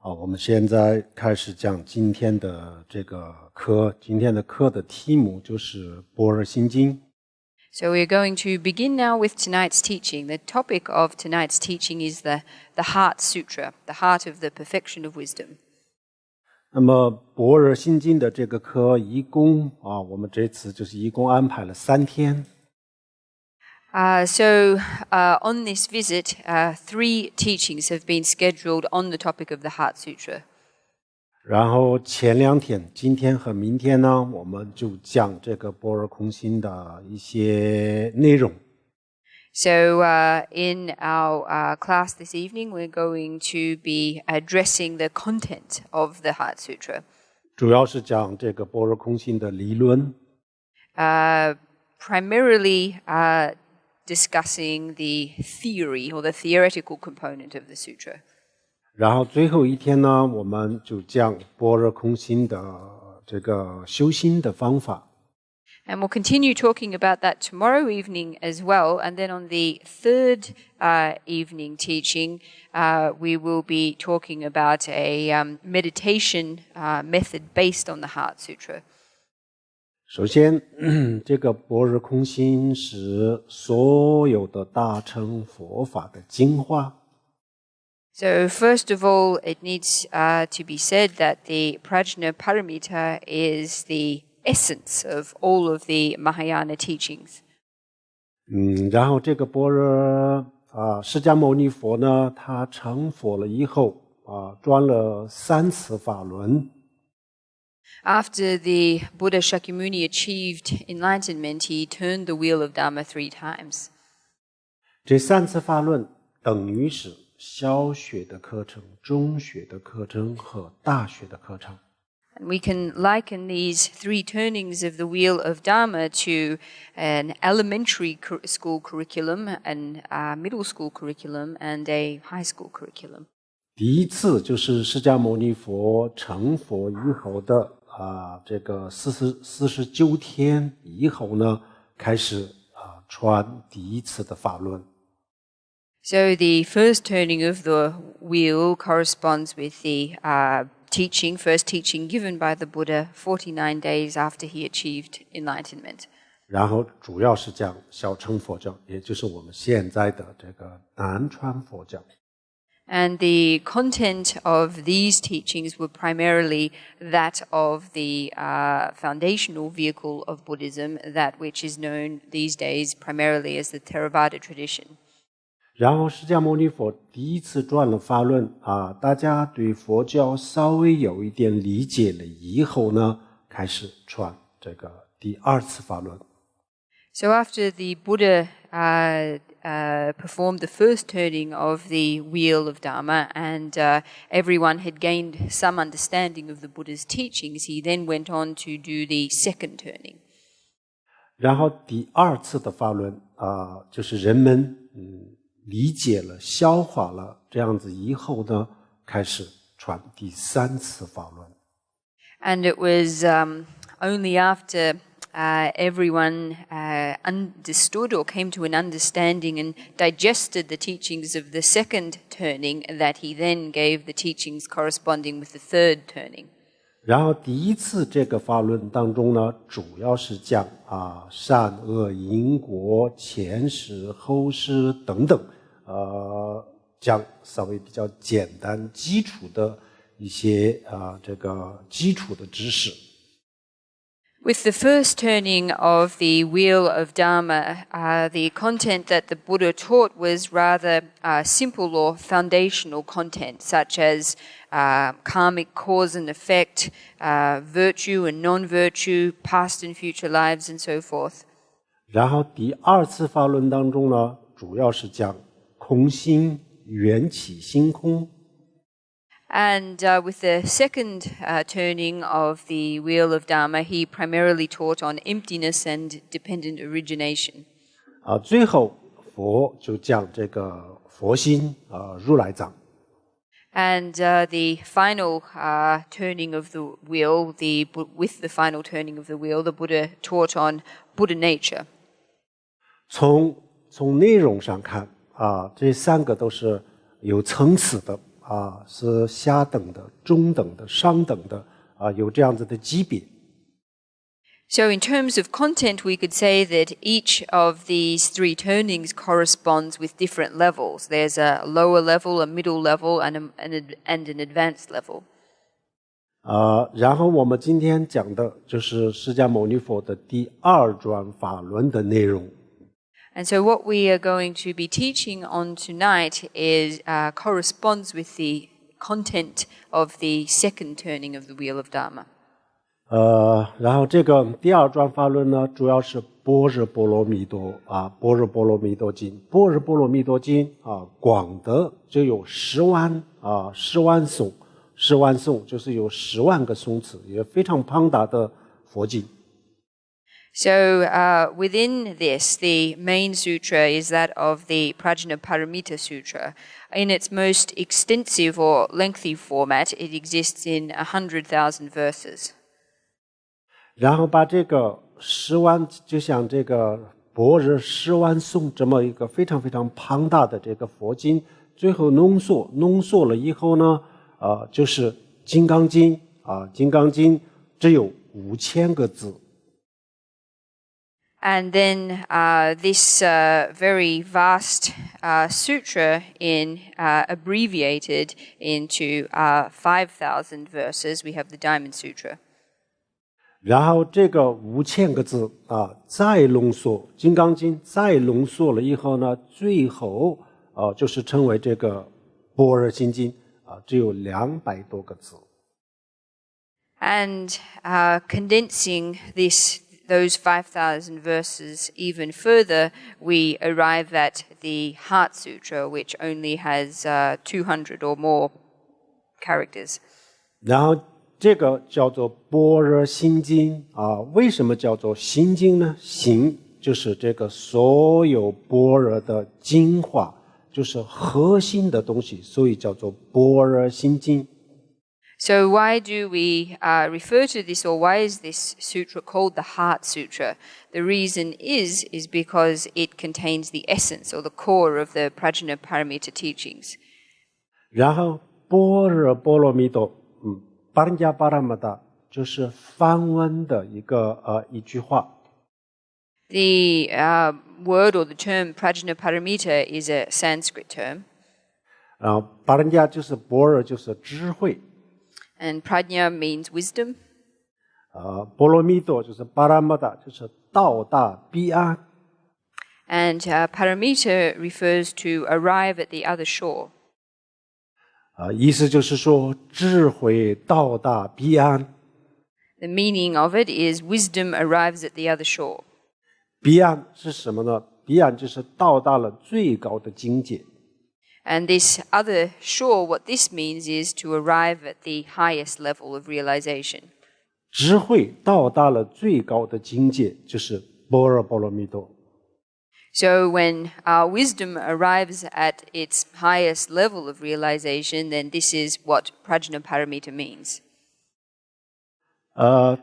好，我们现在开始讲今天的这个课。今天的课的题目就是《般若心经》。So we're going to begin now with tonight's teaching. The topic of tonight's teaching is the Heart Sutra, the heart of the perfection of wisdom. 那么《般若心经》的这个课一共我们这次就是一共安排了3天。On this visit, 3 teachings have been scheduled on the topic of the Heart Sutra. 然后前2天，今天和明天呢，我们就讲这个般若空心的一些内容。So in our class this evening, we're going to be addressing the content of the Heart Sutra. 主要是讲这个般若空心的理论。Primarily discussing the theory or the theoretical component of the sutra. 然后最后一天呢，我们就讲般若空心的这个修心的方法。And we'll continue talking about that tomorrow evening as well. And then on the third evening teaching, we will be talking about a meditation method based on the Heart Sutra. 首先，这个般若空心是所有的大乘佛法的精华。So first of all, it needs to be said that the Prajna Paramita is the essence of all of the Mahayana teachings. 然后这个般若释迦牟尼佛呢，他成佛了以后转了3次法轮。After the Buddha Shakyamuni achieved enlightenment, he turned the wheel of Dharma 3 times. 这3次法轮等于是小学的课程、中学的课程和大学的课程。And we can liken these 3 turnings of the wheel of Dharma to an elementary school curriculum, an middle school curriculum, and a high school curriculum. 第一次就是释迦牟尼佛成佛以后的这个49天以后呢，开始传第一次的法轮。So the first turning of the wheel corresponds with the first teaching given by the Buddha 49 days after he achieved enlightenment. 然后主要是讲小乘佛教，也就是我们现在的这个南传佛教。And the content of these teachings were primarily that of the foundational vehicle of Buddhism, that which is known these days primarily as the Theravada tradition. 然后释迦牟尼佛第一次转了法轮大家对佛教稍微有一点理解了以后呢，开始传这个第2次法轮。So after the Buddha performed the first turning of the wheel of Dharma and everyone had gained some understanding of the Buddha's teachings, he then went on to do the second turning. 然后第2次的法轮就是人们理解了、消化了这样子以后呢，开始传第3次法轮。And it was only after everyone understood or came to an understanding and digested the teachings of the second turning that he then gave the teachings corresponding with the third turning. 然后第1次这个法轮当中呢，主要是讲善恶因果、前世后世等等，讲稍微比较简单基础的一些这个基础的知识。With the first turning of the wheel of Dharma, the content that the Buddha taught was rather simple or foundational content, such as karmic cause and effect, virtue and non-virtue, past and future lives, and so forth. 然后第2次法轮当中呢，主要是讲空性、缘起性空。And with the second turning of the wheel of Dharma, he primarily taught on emptiness and dependent origination. 最后佛就讲这个佛心如来藏。And the final turning of the wheel, with the final turning of the wheel, the Buddha taught on Buddha nature. 从内容上看这3个都是有层次的是下等的、中等的、上等的有这样子的级别。So in terms of content, we could say that each of these three turnings corresponds with different levels. There's a lower level, a middle level, and an advanced level. 然后我们今天讲的就是释迦牟尼佛的第二转法轮的内容。And so what we are going to be teaching on tonight is corresponds with the content of the second turning of the wheel of Dharma. 然后这个第二转法轮呢，主要是般若波罗蜜多般若波罗蜜多经，般若波罗蜜多经广的就有10万10万颂，10万颂就是有10万个颂词，也非常庞大的佛经。So within this, the main sutra is that of the Prajnaparamita Sutra. In its most extensive or lengthy format, it exists in 100,000 verses. 然后把这个10万，就像这个般若10万颂这么一个非常非常庞大的这个佛经，最后浓缩了以后呢，就是《金刚经》金刚经》只有5000个字。And then this very vast sutra abbreviated into 5,000 verses. We have the Diamond Sutra. 然后这个5000个字再浓缩，《金刚经》再浓缩了以后呢，最后就是成为这个《般若心经》只有200多个字。And condensing those 5,000 verses even further, we arrive at the Heart Sutra, which only has 200 or more characters. 然后这个叫做般若心经为什么叫做心经呢？心就是这个所有般若的精华，就是核心的东西，所以叫做般若心经。So why do we refer to this, or why is this sutra called the Heart Sutra? The reason is because it contains the essence or the core of the Prajnaparamita teachings. 然后般若波罗蜜多巴人家巴拉玛达就是梵文的一句话。The word or the term Prajnaparamita is a Sanskrit term. 然后巴人家就是般若，就是智慧。And prajna means wisdom. 波罗蜜多就是巴拉玛达，就是到达彼岸。And paramita refers to arrive at the other shore. 意思就是说智慧到达彼岸。The meaning of it is wisdom arrives at the other shore. 彼岸是什么呢？彼岸就是到达了最高的境界。And this other shore, what this means is to arrive at the highest level of realization. 智慧到达了最高的境界，就是般若波罗蜜多。So when our wisdom arrives at its highest level of realization, then this is what Prajnaparamita means.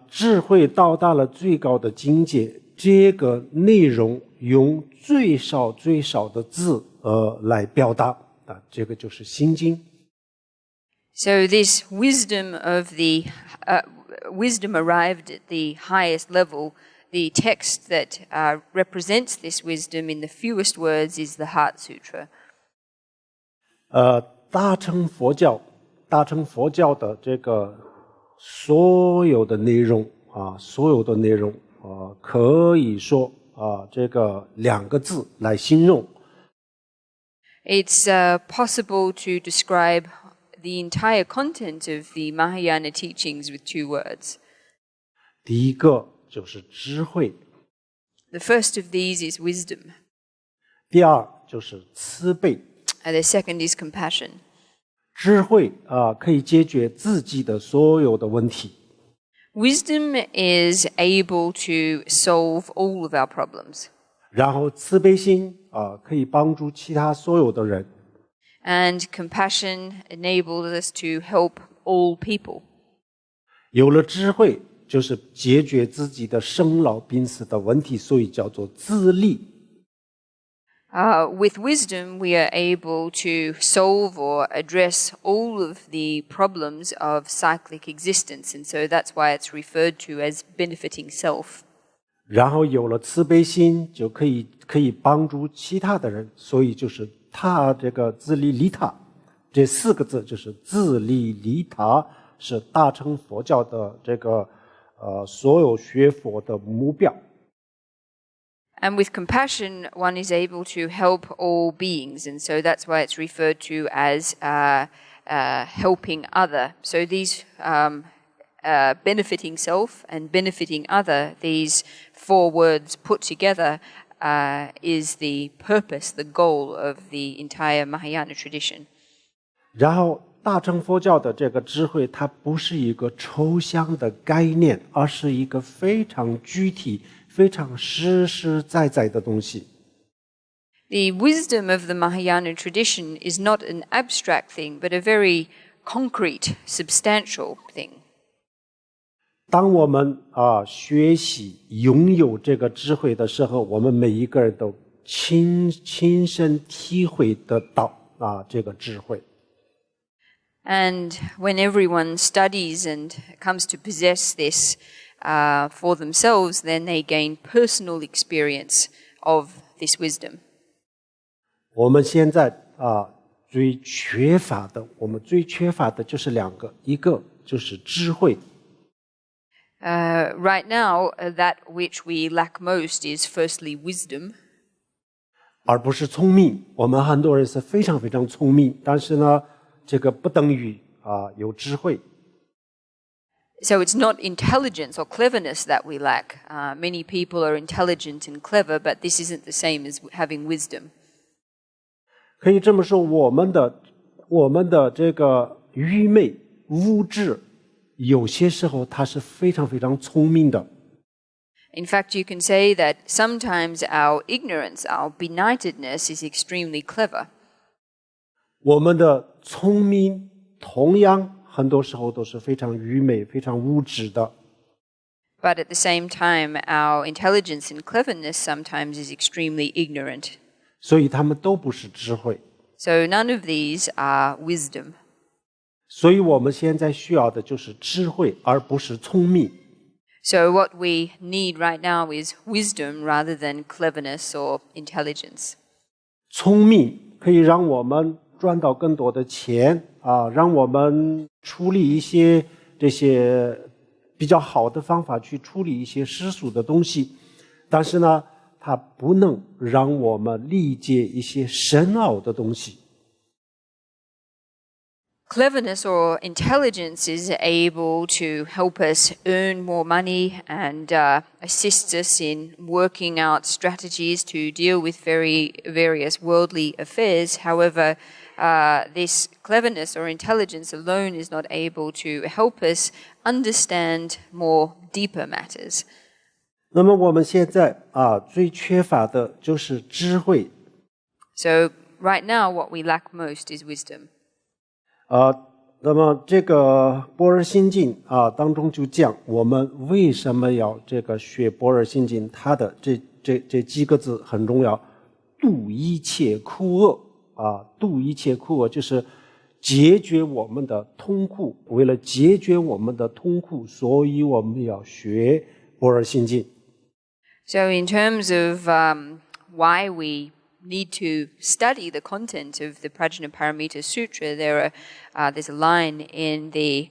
智慧到达了最高的境界，这个内容用最少的字来表达。这个就是心经。So this wisdom of the wisdom arrived at the highest level. The text that represents this wisdom in the fewest words is the Heart Sutra. 大乘佛教的这个所有的内容可以说这个2个字来形容。It's possible to describe the entire content of the Mahayana teachings with 2 words. 第一个就是智慧。The first of these is wisdom. 第二就是慈悲。And the second is compassion. 智慧可以解决自己的所有的问题。Wisdom is able to solve all of our problems. 然后慈悲心可以帮助其他所有的人。And compassion enables us to help all people. 有了智慧，就是解决自己的生老病死的问题，所以叫做自利。With wisdom, we are able to solve or address all of the problems of cyclic existence, and so that's why it's referred to as benefiting self. 然后有了慈悲心，就可以帮助其他的人，所以就是他这个自利利他这4个字，就是自利利他，是大乘佛教的这个所有学佛的目标。And with compassion, one is able to help all beings, and so that's why it's referred to as helping other. So these benefiting self and benefiting other, these 4 words put together is the purpose, the goal of the entire Mahayana tradition. 然后大乘佛教的这个智慧，它不是一个抽象的概念，而是一个非常具体、非常实实在在的东西。The wisdom of the Mahayana tradition is not an abstract thing, but a very concrete, substantial thing. 当我们学习拥有这个智慧的时候，我们每一个人都亲身体会得到这个智慧。And when everyone studies and comes to possess this for themselves, then they gain personal experience of this wisdom. 我们现在最缺乏的就是2个，一个就是智慧。Right now, that which we lack most is firstly wisdom. 而不是聪明。我们很多人是非常非常聪明，但是呢，这个不等于有智慧。So it's not intelligence or cleverness that we lack. Many people are intelligent and clever, but this isn't the same as having wisdom. 可以这么说，我们的这个愚昧无知，有些时候它是非常非常聪明的。In fact, you can say that sometimes our ignorance, our benightedness is extremely clever. 我们的聪明同样很多时候都是非常愚昧、非常无知的。But at the same time, our intelligence and cleverness sometimes is extremely ignorant. 所以他们都不是智慧。So none of these are wisdom. 所以我们现在需要的就是智慧，而不是聪明。So what we need right now is wisdom rather than cleverness or intelligence. 聪明可以让我们赚到更多的钱让我们处理一些这些比较好的方法去处理一些世俗的东西，但是呢，它不能让我们理解一些深奥的东西。Cleverness or intelligence is able to help us earn more money and assist us in working out strategies to deal with various worldly affairs. However, this cleverness or intelligence alone is not able to help us understand more deeper matters. 那么我们现在最缺乏的就是智慧。So right now, what we lack most is wisdom. 那么这个般若心经当中就讲我们为什么要这个学般若心经，它的这几个字很重要，度一切苦厄度一切苦厄就是解决我们的痛苦，为了解决我们的痛苦，所以我们要学般若心经。So in terms of why we need to study the content of the Prajnaparamita Sutra, there's a line in the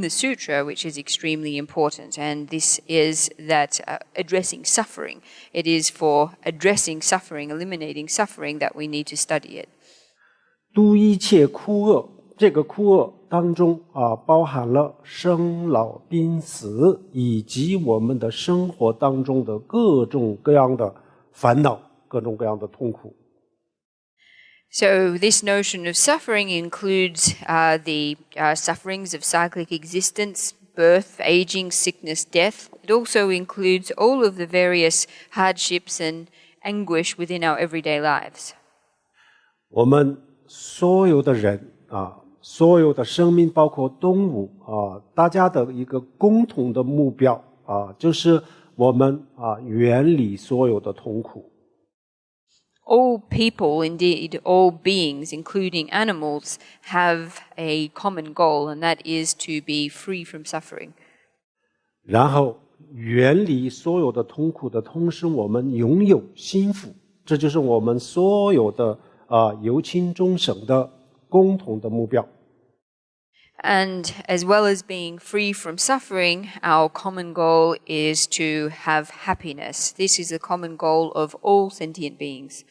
sutra which is extremely important, and this is that addressing suffering. It is for addressing suffering, eliminating suffering, that we need to study it. 度一切苦厄，这个苦厄当中包含了生老病死以及我们的生活当中的各种各样的烦恼，各种各样的痛苦。So this notion of suffering includes the sufferings of cyclic existence, birth, aging, sickness, death. It also includes all of the various hardships and anguish within our everyday lives. 我们所有的人所有的生命，包括动物大家的一个共同的目标就是我们远离所有的痛苦。All people, indeed all beings, including animals, have a common goal, and that is to be free from suffering. 然后远离所有的痛苦的同时，我们拥有幸福，这就是我们所有的有情众生的共同的目标。And as well as being free from suffering, our common goal is to have happiness. This is the common goal of all sentient beings.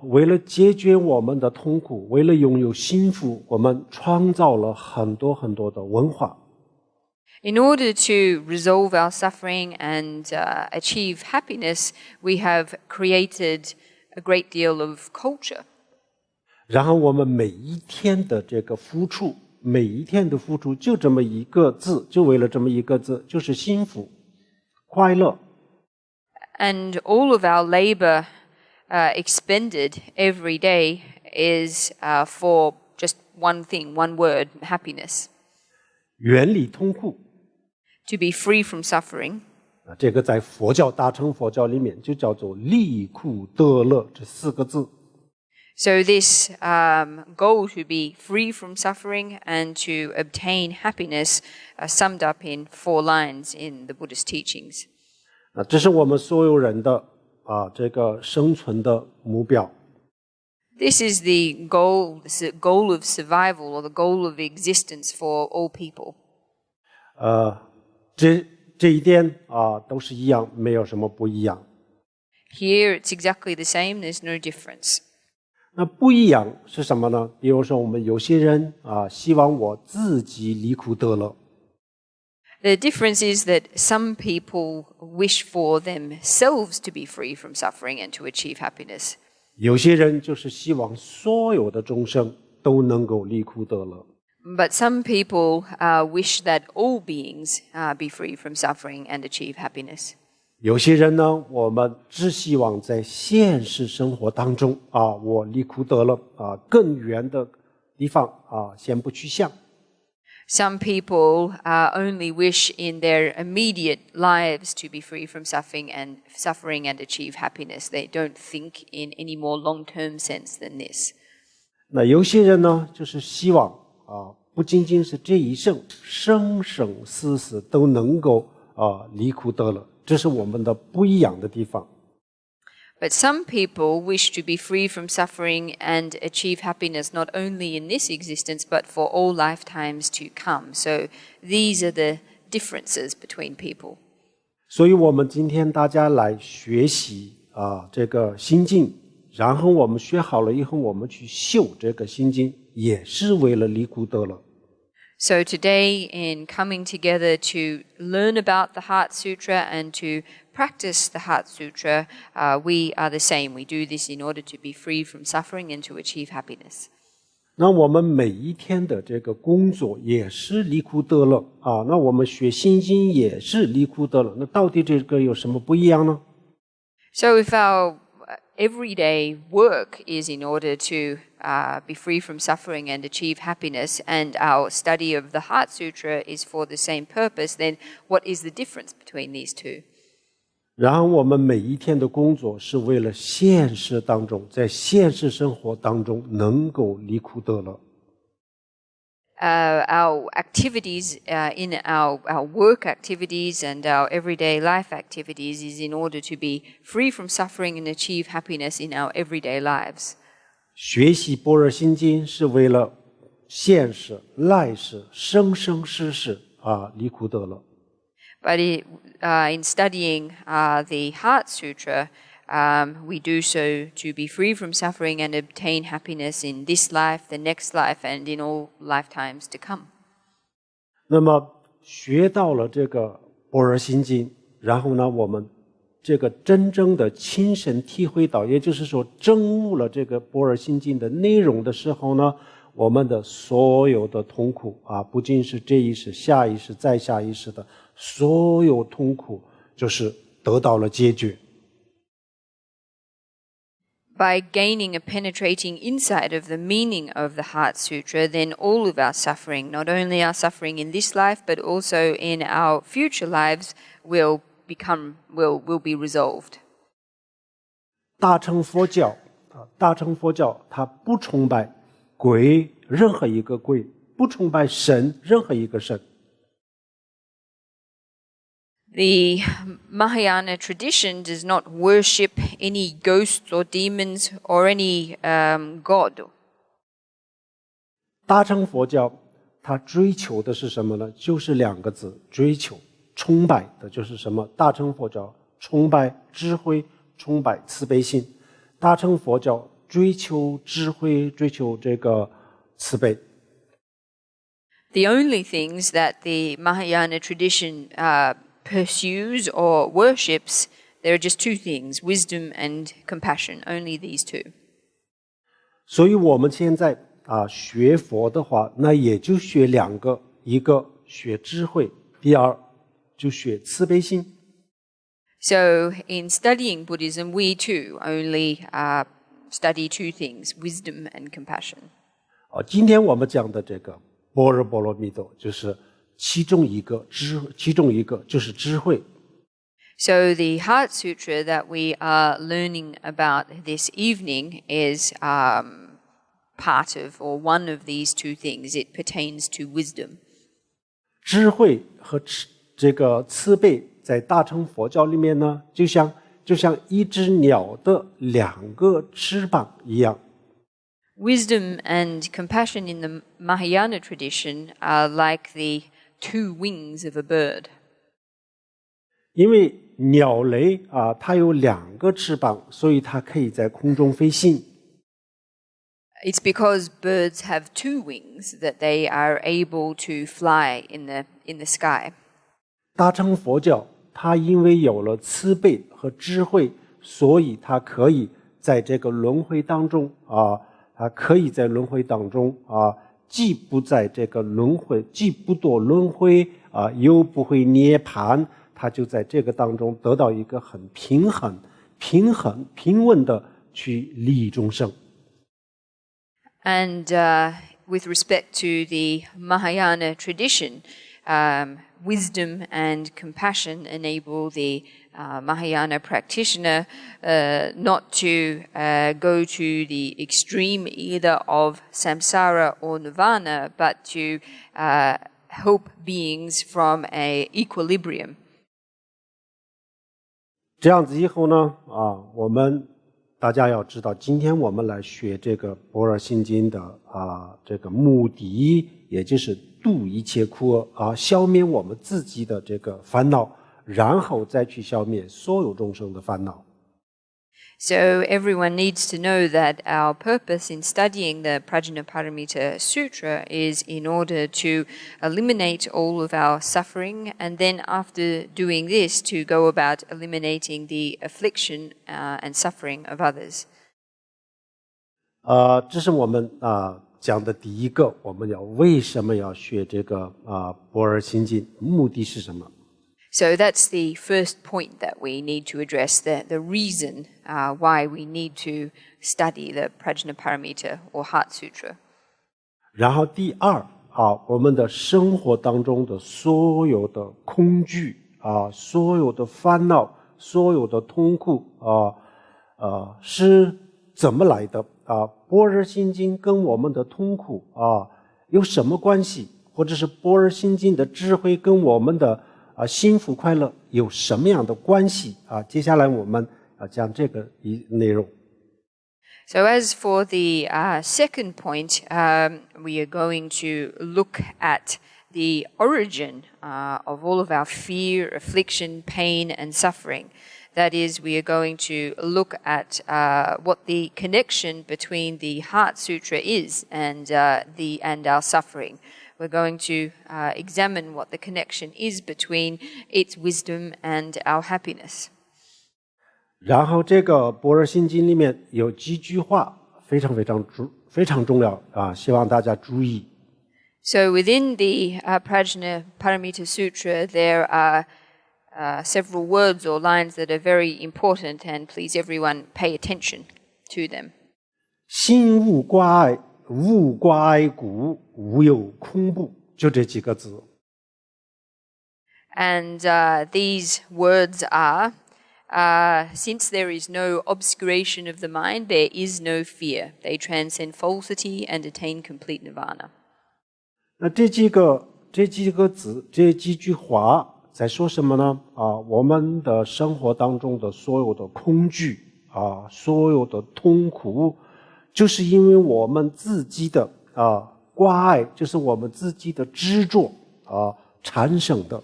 为了解决我们的痛苦，为了拥有幸福，我们创造了很多很多的文化。In order to resolve our suffering and achieve happiness, we have created a great deal of culture. 然后我们每一天的这个付出，每一天的付出就这么一个字，就为了这么一个字，就是幸福、快乐。And all of our labor expended every day is for just one thing, one word, happiness. 远离痛苦。To be free from suffering. 这个在佛教大乘佛教里面就叫做离苦得乐这4个字。So this goal to be free from suffering and to obtain happiness summed up in 4 lines in the Buddhist teachings. 这是我们所有人的这个生存的目标。This is the goal of survival or the goal of existence for all people. 这一点都是一样，没有什么不一样。Here it's exactly the same, there's no difference. 那不一样是什么呢？比如说我们有些人希望我自己离苦得乐。The difference is that some people wish for themselves to be free from suffering and to achieve happiness. 有些人就是希望所有的众生都能够离苦得乐。But some people wish that all beings be free from suffering and achieve happiness. 有些人呢，我们只希望在现实生活当中我离苦得乐更远的地方先不去想。Some people only wish in their immediate lives to be free from suffering and achieve happiness. They don't think in any more long-term sense than this. 那有些人呢，就是希望不仅仅是这一生，生生死死都能够离苦得乐，这是我们的不一样的地方。But some people wish to be free from suffering and achieve happiness not only in this existence but for all lifetimes to come. So these are the differences between people. 所以我们今天大家来学习这个心经，然后我们学好了以后，我们去修这个心经，也是为了离苦得乐。So today, in coming together to learn about the Heart Sutra and to practice the Heart Sutra, we are the same. We do this in order to be free from suffering and to achieve happiness. 那我们每一天的这个工作也是离苦得乐那我们学心经也是离苦得乐，那到底这个有什么不一样呢？ So if our everyday work is in order to be free from suffering and achieve happiness, and our study of the Heart Sutra is for the same purpose, then what is the difference between these two? 然后我们每一天的工作是为了现实当中，在现实生活当中能够离苦得乐。Our activities in our work activities and our everyday life activities is in order to be free from suffering and achieve happiness in our everyday lives. 学习般若心经是为了现世、来世、生生世世离苦得乐。But in studying the Heart Sutra, we do so to be free from suffering and obtain happiness in this life, the next life, and in all lifetimes to come. 那么学到了这个般若心经，然后呢，我们这个真正的亲身体会到，也就是说证悟了这个般若心经的内容的时候呢，我们的所有的痛苦不仅是这一世、下一世、再下一世的所有痛苦，就是得到了解决。By gaining a penetrating insight of the meaning of the Heart Sutra, then all of our suffering, not only our suffering in this life, but also in our future lives, will be resolved. 大乘佛教它不崇拜鬼，任何一个鬼，不崇拜神，任何一个神。The Mahayana tradition does not worship any ghosts or demons or any god. 大乘佛教它追求的是什么呢？就是两个字，追求。崇拜的就是什么？大乘佛教崇拜智慧，崇拜慈悲心。大乘佛教追求智慧，追求这个慈悲。The only things that the Mahayana tradition pursues or worships, there are just two things, wisdom and compassion, only these two. 所以我们现在学佛的话，那也就学两个，一个学智慧，第二就学慈悲心。So in studying Buddhism, we too only study two things, wisdom and compassion. 今天我们讲的这个般若波罗蜜多，就是其中一个就是智慧。So the Heart Sutra that we are learning about this evening is part of or one of these two things. It pertains to wisdom. 智慧和这个慈悲在大乘佛教里面呢，就像一只鸟的两个翅膀一样。Wisdom and compassion in the Mahayana tradition are like the two wings of a bird. 因为鸟类它有两个翅膀，所以它可以在空中飞行。It's because birds have two wings that they are able to fly in the sky. 大乘佛教它因为有了慈悲和智慧，所以它可以在这个轮回当中它可以在轮回当中既不在这个轮回，既不堕轮回又不会涅槃，它就在这个当中得到一个很平稳的去利益众生。And with respect to the Mahayana tradition, wisdom and compassion enable the Mahayana practitioner not to go to the extreme either of samsara or nirvana, but to help beings from an equilibrium. 这样子以后呢我们大家要知道，今天我们来学这个《般若心经》的这个目的，也就是度一切苦消灭我们自己的这个烦恼，然后再去消灭所有众生的烦恼。So everyone needs to know that our purpose in studying the Prajnaparamita Sutra is in order to eliminate all of our suffering, and then after doing this to go about eliminating the affliction and suffering of others. 这是我们讲的第一个，我们为什么要学这个般若心经，目的是什么？ So that's the first point that we need to address, the reason why we need to study the Prajnaparamita or Heart Sutra. 然后第二我们的生活当中的所有的恐惧所有的烦恼，所有的痛苦是怎么来的般若心经跟我们的痛苦有什么关系？或者是般若心经的智慧跟我们的幸福快乐有什么样的关系接下来我们讲这个内容。So as for the second point, we are going to look at the origin of all of our fear, affliction, pain, and suffering. That is, we are going to look at what the connection between the Heart Sutra is and our suffering. We're going to examine what the connection is between its wisdom and our happiness. 然后这个般若心经里面有几句话非常重要希望大家注意。So within the Prajnaparamita Sutra, there are several words or lines that are very important, and please everyone pay attention to them. 心无挂碍，无挂碍故，无有恐怖，就这几个字。And these words are Since there is no obscuration of the mind, there is no fear. They transcend falsity and attain complete nirvana. 那这几个字，这几句话在说什么呢？我们的生活当中的所有的恐惧所有的痛苦，就是因为我们自己的挂碍，就是我们自己的执着产生的。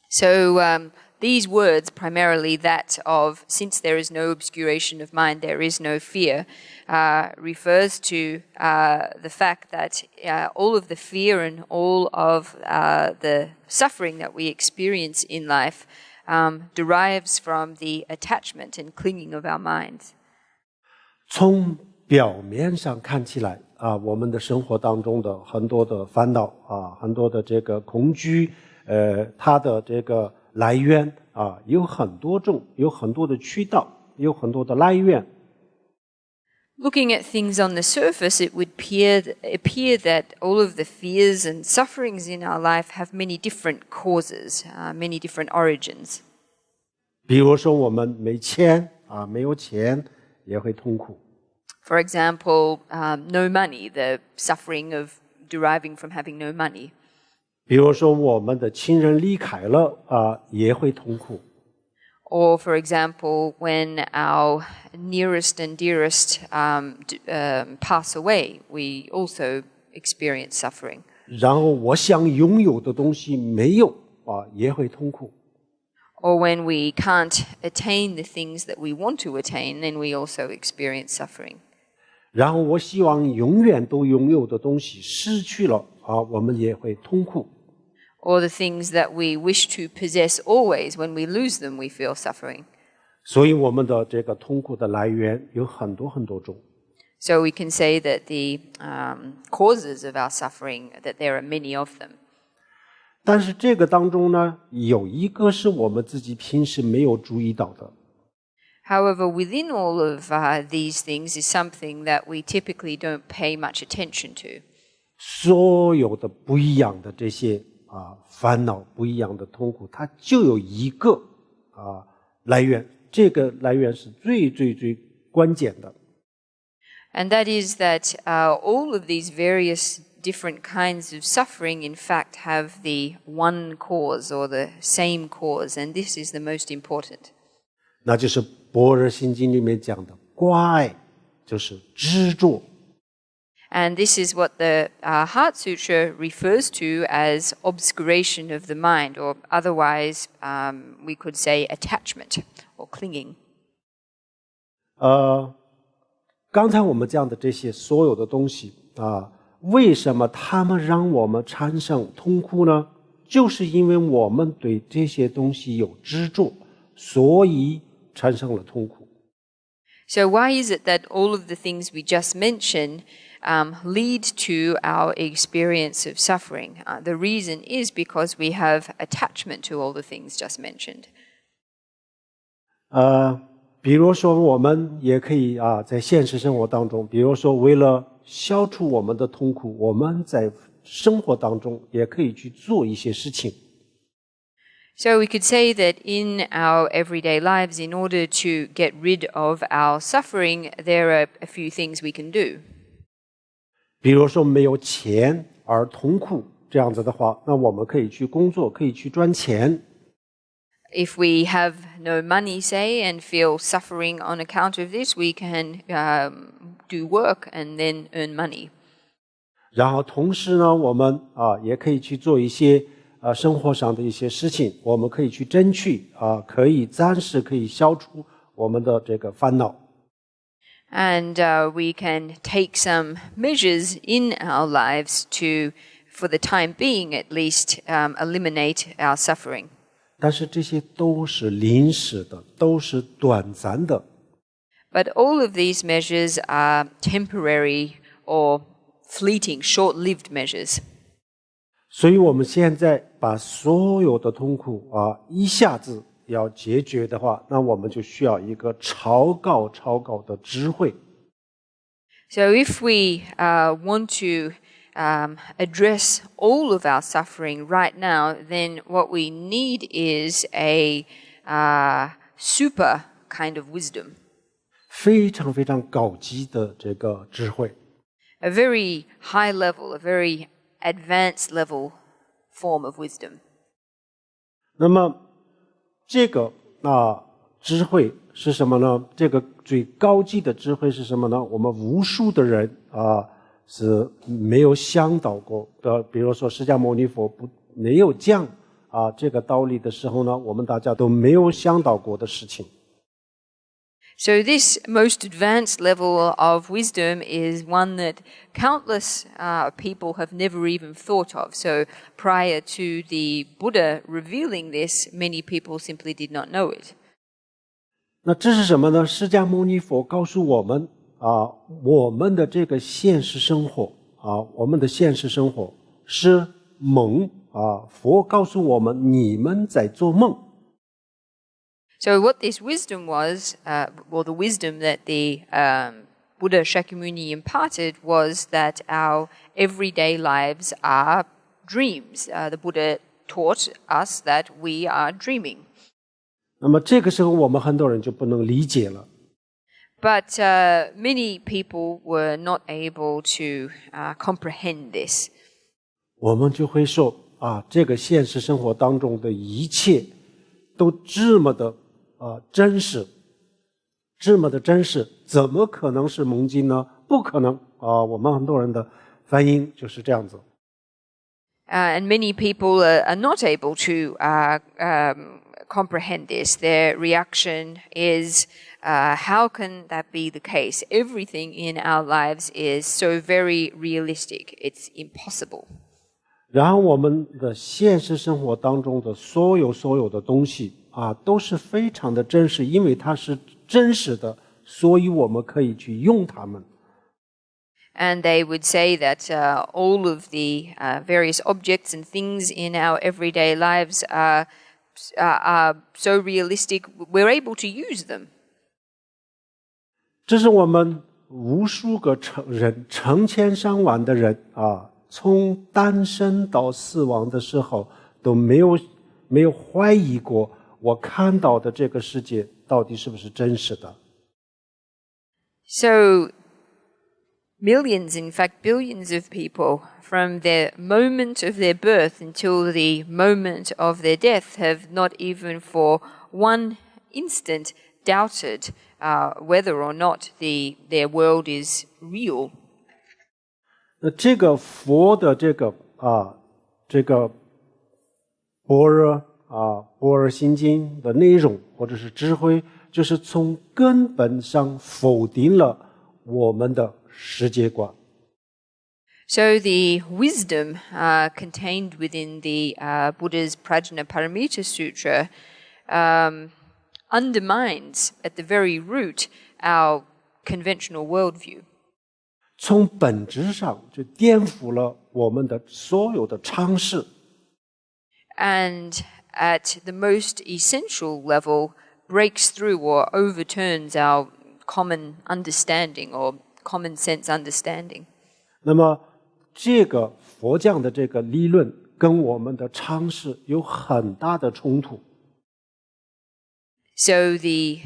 So these words, primarily that of "since there is no obscuration of mind, there is no fear," refers to the fact that all of the fear and all of the suffering that we experience in life derives from the attachment and clinging of our minds. 从表面上看起来我们的生活当中的很多的烦恼很多的这个恐惧，它的这个来源有很多种，有很多的渠道，有很多的来源。Looking at things on the surface, it would appear that all of the fears and sufferings in our life have many different causes, many different origins. 比如说我们没钱没有钱也会痛苦。For example, no money, the suffering of deriving from having no money. 比如说我们的亲人离开了也会痛苦。Or, for example, when our nearest and dearest pass away, we also experience suffering. 然后我想拥有的东西没有也会痛苦。Or when we can't attain the things that we want to attain, then we also experience suffering. 然后我希望永远都拥有的东西失去了我们也会痛苦。Or the things that we wish to possess always, when we lose them, we feel suffering. 所以我们的这个痛苦的来源有很多很多种。So we can say that the causes of our suffering, that there are many of them. 但是这个当中呢，有一个是我们自己平时没有注意到的。However, within all of these things is something that we typically don't pay much attention to. 所有的不一样的这些烦恼，不一样的痛苦，它就有一个来源，这个来源是最关键的。And that is that all of these various different kinds of suffering, in fact, have the one cause or the same cause, and this is the most important. 那就是《般若心经》里面讲的挂碍，就是执着。And this is what the Heart Sutra refers to as obscuration of the mind, or otherwise we could say attachment or clinging. 刚才我们讲的这些所有的东西为什么它们让我们产生痛苦呢？就是因为我们对这些东西有执着，所以产生了痛苦。So why is it that all of the things we just mentioned lead to our experience of suffering? The reason is because we have attachment to all the things just mentioned. 比如说我们也可以在现实生活当中，比如说为了消除我们的痛苦，我们在生活当中也可以去做一些事情。So we could say that in our everyday lives, in order to get rid of our suffering, there are a few things we can do. 比如说没有钱而痛苦，这样子的话，那我们可以去工作，可以去赚钱。If we have no money, say, and feel suffering on account of this, we can do work and then earn money. 然后同时呢，我们也可以去做一些生活上的一些事情，我们可以去争取可以暂时可以消除我们的这个烦恼。And we can take some measures in our lives to, for the time being at least, eliminate our suffering. 但是这些都是临时的，都是短暂的。But all of these measures are temporary or fleeting, short-lived measures. 所以我们现在把所有的痛苦一下子要解决的话，那我们就需要一个超高的智慧。So if we want to address all of our suffering right now, then what we need is a super kind of wisdom, 非常非常高级的这个智慧。 a very high level, a very advanced level form of wisdom. 那么这个智慧是什么呢？这个最高级的智慧是什么呢？我们无数的人是没有想到过的。比如说释迦牟尼佛没有讲这个道理的时候呢，我们大家都没有想到过的事情。 So this most advanced level of wisdom is one that countless people have never even thought of. So prior to the Buddha revealing this, many people simply did not know it. 那这是什么呢？释迦牟尼佛告诉我们我们的这个现实生活我们的现实生活是梦佛告诉我们你们在做梦。 So what this wisdom was, or the wisdom that the Buddha Shakyamuni imparted, was that our everyday lives are dreams. The Buddha taught us that we are dreaming. 那么这个时候我们很多人就不能理解了。 But many people were not able to comprehend this. 我们就会说这个现实生活当中的一切都这么的真实，这么的真实，怎么可能是梦境呢？不可能我们很多人的反应就是这样子。 And many people are not able to comprehend this. Their reaction is, how can that be the case? Everything in our lives is so very realistic. It's impossible. 然后我们的现实生活当中的所有的东西都是非常的真实，因为它是真实的，所以我们可以去用它们。 And they would say that all of the various objects and things in our everyday lives are so realistic, we're able to use them. 这是我们无数个成千上万的人从诞生到死亡的时候都没有怀疑过我看到的这个世界到底是不是真实的。 So millions, in fact billions of people, from the moment of their birth until the moment of their death, have not even for one instant doubted whether or not their world is real. 那这个佛的这个般若心经的内容或者是智慧，就是从根本上否定了我们的世界观。 So the wisdom contained within the Buddha's Prajnaparamita Sutra undermines at the very root our conventional worldview. 从本质上就颠覆了我们的所有的常识。 And at the most essential level, breaks through or overturns our common understanding or common sense understanding. 那么这个佛讲的这个理论跟我们的常识有很大的冲突。 So the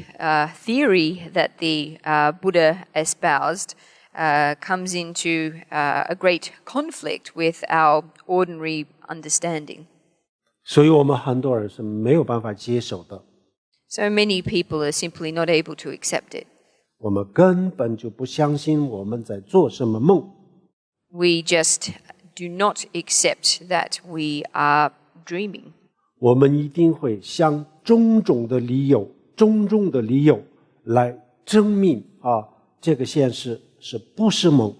theory that the Buddha espoused comes into a great conflict with our ordinary understanding. 所以我们很多人是没有办法接受的。 So many people are simply not able to accept it. 我们根本就不相信我们在做什么梦。 We just do not accept that we are dreaming. 我们一定会想种种的理由来证明这个现实是不是梦。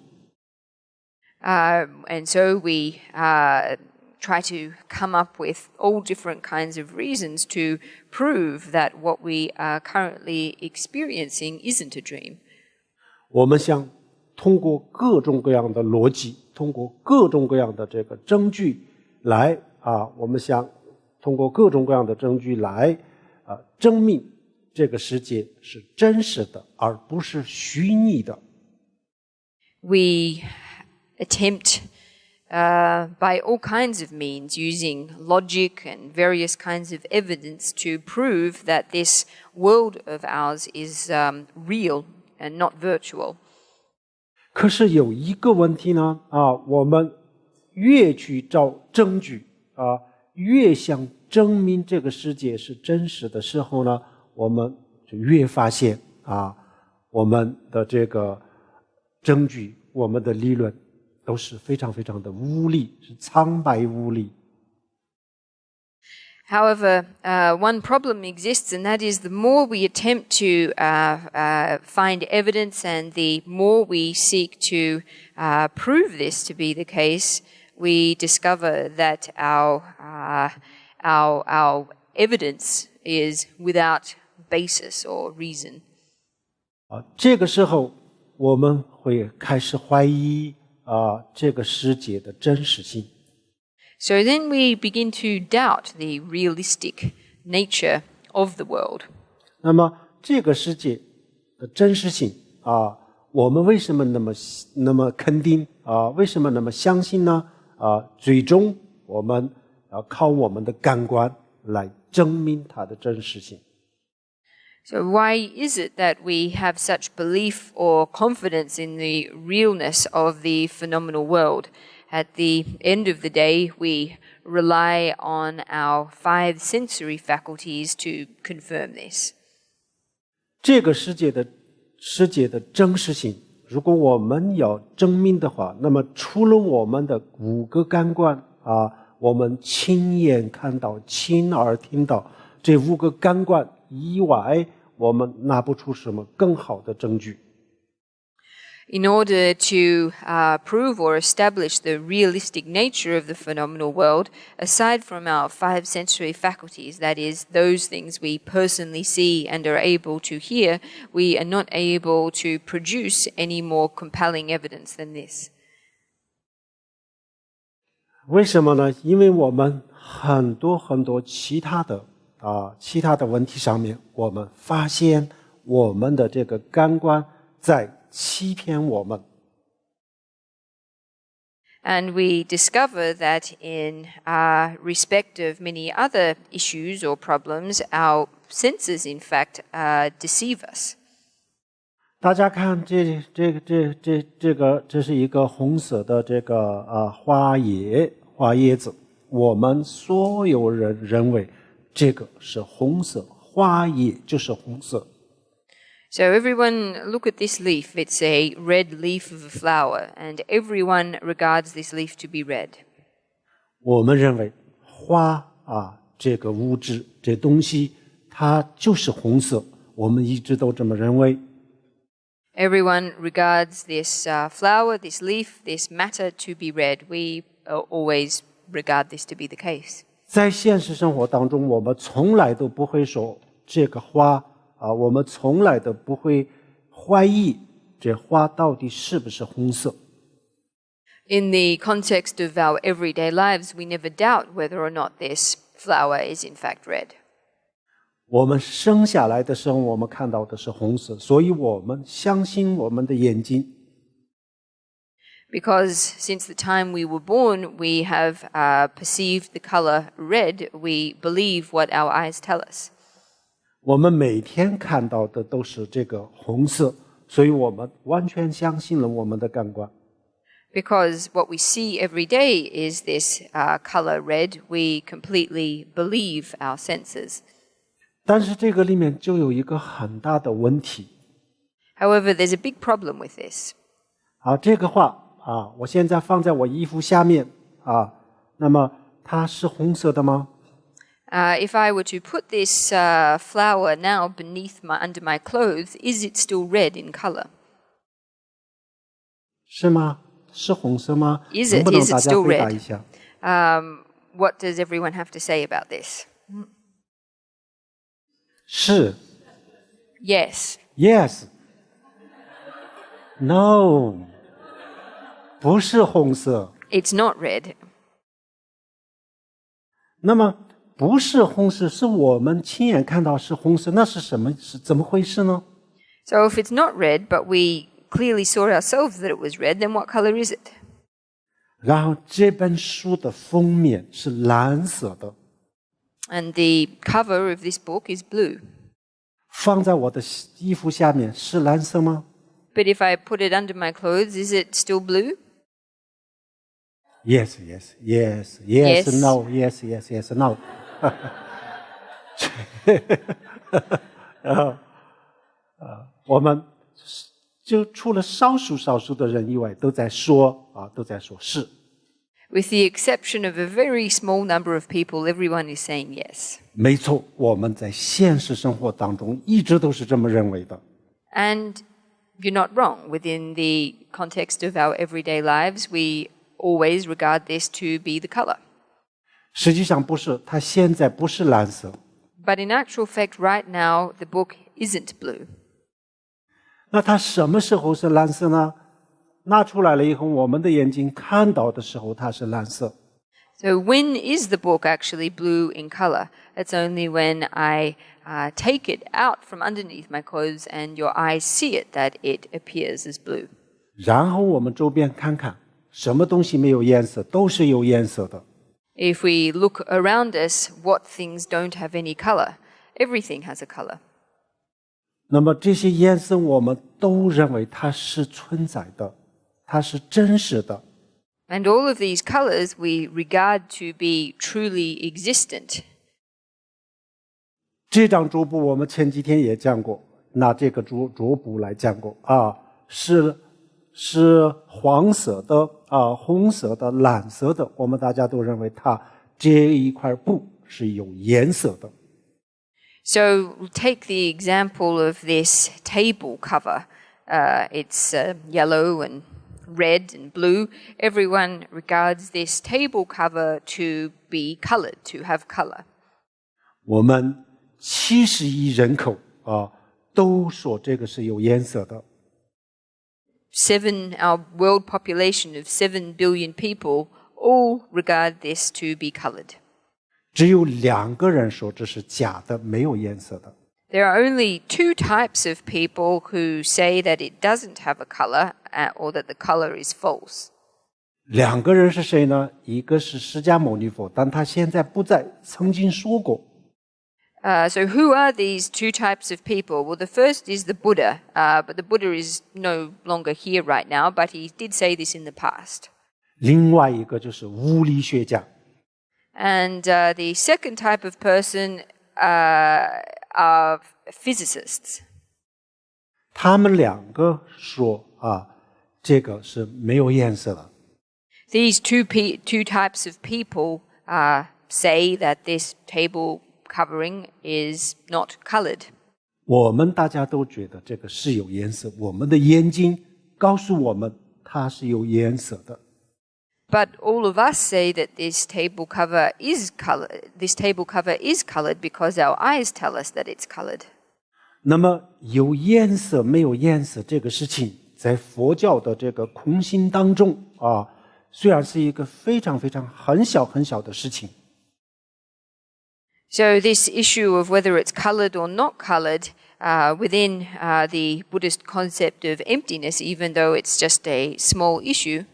And so we try to come up with all different kinds of reasons to prove that what we are currently experiencing isn't a dream. 我们想通过各种各样的逻辑，通过各种各样的这个证据来我们想通过各种各样的证据来证明这个世界是真实的，而不是虚拟的。 We attempt by all kinds of means, using logic and various kinds of evidence to prove that this world of ours is real and not virtual. 可是有一个问题呢，我们越去找证据，越想证明这个世界是真实的时候呢，我们就越发现我们的这个证据，我们的理论都是非常非常的无力，是苍白无力。However, one problem exists, and that is the more we attempt to find evidence and the more we seek to prove this to be the case, we discover that our evidence is without basis or reason. 这个时候我们会开始怀疑这个世界的真实性。So then we begin to doubt the realistic nature of the world. 那么这个世界的真实性我们为什么那么肯定为什么那么相信呢？最终我们要靠我们的感官来证明它的真实性。So why is it that we have such belief or confidence in the realness of the phenomenal world? At the end of the day, we rely on our 5 sensory faculties to confirm this. 这个世界的真实性，如果我们要证明的话，那么除了我们的5个感官我们亲眼看到、亲耳听到这5个感官以外，我们拿不出什么更好的证据。In order to prove or establish the realistic nature of the phenomenal world, aside from our 5 sensory faculties, that is, those things we personally see and are able to hear, we are not able to produce any more compelling evidence than this. 为什么呢？因为我们很多其他的问题上面，我们发现我们的这个感官在欺骗我们。And we discover that in respect of many other issues or problems, our senses, in fact, deceive us. 大家看，这是一个红色的这个花叶子，我们所有人认为这个是红色，花叶就是红色。So everyone look at this leaf. It's a red leaf of a flower, and everyone regards this leaf to be red. 我们认为花这个物质这东西它就是红色，我们一直都这么认为。Everyone regards this flower, this leaf, this matter to be red. We always regard this to be the case. 在现实生活当中，我们从来都不会说这个花我们从来都不会怀疑这花到底是不是红色。In the context of our everyday lives, we never doubt whether or not this flower is in fact red. 我们生下来的时候，我们看到的是红色，所以我们相信我们的眼睛。Because since the time we were born, we have perceived the color red. We believe what our eyes tell us. 我们每天看到的都是这个红色，所以我们完全相信了我们的感官。Because what we see every day is this color red, we completely believe our senses. 但是这个里面就有一个很大的问题。However, there's a big problem with this. 这个画我现在放在我衣服下面那么它是红色的吗？If I were to put this flower now under my clothes, is it still red in color? 是吗？是红色吗？ Is 能 it? 不能 Is 大 it 家 still 回答 red? 一下？ What does everyone have to say about this? 是。Yes. Yes. No. 不是红色。It's not red. 那么不是红色，是我们亲眼看到是红色，那是什么？是怎么回事呢？ So if it's not red, but we clearly saw ourselves that it was red, then what color is it? 然后这本书的封面是蓝色的， And the cover of this book is blue. 放在我的衣服下面是蓝色吗？ But if I put it under my clothes, is it still blue? Yes, yes, yes, yes, Yes. no, yes, yes, yes, no 我们就除了少数的人以外，都在说是。With the exception of a very small number of people, everyone is saying yes. 没错，我们在现实生活当中一直都是这么认为的。 And you're not wrong. Within the context of our everyday lives, we always regard this to be the color. 实际上不是，它现在不是蓝色。 But in actual fact, right now, the book isn't blue. 那它什么时候是蓝色呢？拿出来了以后，我们的眼睛看到的时候，它是蓝色。 So when is the book actually blue in color? It's only when I take it out from underneath my clothes and your eyes see it that it appears as blue. 然后我们周边看看，什么东西没有颜色，都是有颜色的。 If we look around us, what things don't have any color? Everything has a color. 那么这些颜色，我们都认为它是存在的，它是真实的。 And all of these colors we regard to be truly existent. 这张桌布我们前几天也讲过，拿这个桌布来讲过啊，是黄色的啊，红色的、蓝色的，我们大家都认为它这一块布是有颜色的。 So take the example of this table cover. It's yellow and red and blue. Everyone regards this table cover to be colored, to have color. 我们70亿人口啊，都说这个是有颜色的。 Our world population of 7 billion people all regard this to be colored. 只有2个人说这是假的，没有颜色的。 There are only 2 types of people who say that it doesn't have a color or that the color is false. 2个人是谁呢？一个是释迦牟尼佛，但他现在不在，曾经说过。 So who are these 2 types of people? Well, the first is the Buddha, but the Buddha is no longer here right now, but he did say this in the past. 另外一个就是物理学家。 And the second type of person are physicists. 他们2个说啊，这个是没有颜色的。 These two types of people say that this table covering is not colored. 我们大家都觉得这个是有颜色，我们的眼睛告诉我们它是有颜色的。 But all of us say that this table cover is colored. This table cover is colored because our eyes tell us that it's colored. 那么有颜色没有颜色这个事情，在佛教的这个空性当中啊，虽然是一个非常很小的事情。 So this issue of whether it's colored or not colored within the Buddhist concept of emptiness, even though it's just a small issue,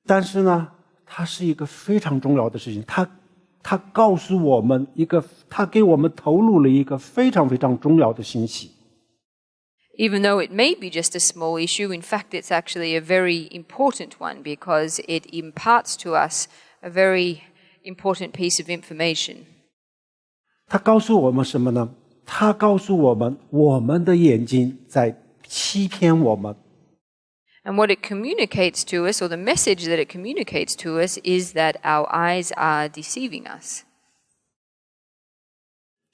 但是呢，它是一个非常重要的事情。它告诉我们它给我们透露了一个非常重要的信息。 even though it may be just a small issue, in fact, it's actually a very important one because it imparts to us a very important piece of information. 它告诉我们什么呢？它告诉我们，我们的眼睛在欺骗我们。 And what it communicates to us, or the message that it communicates to us, is that our eyes are deceiving us.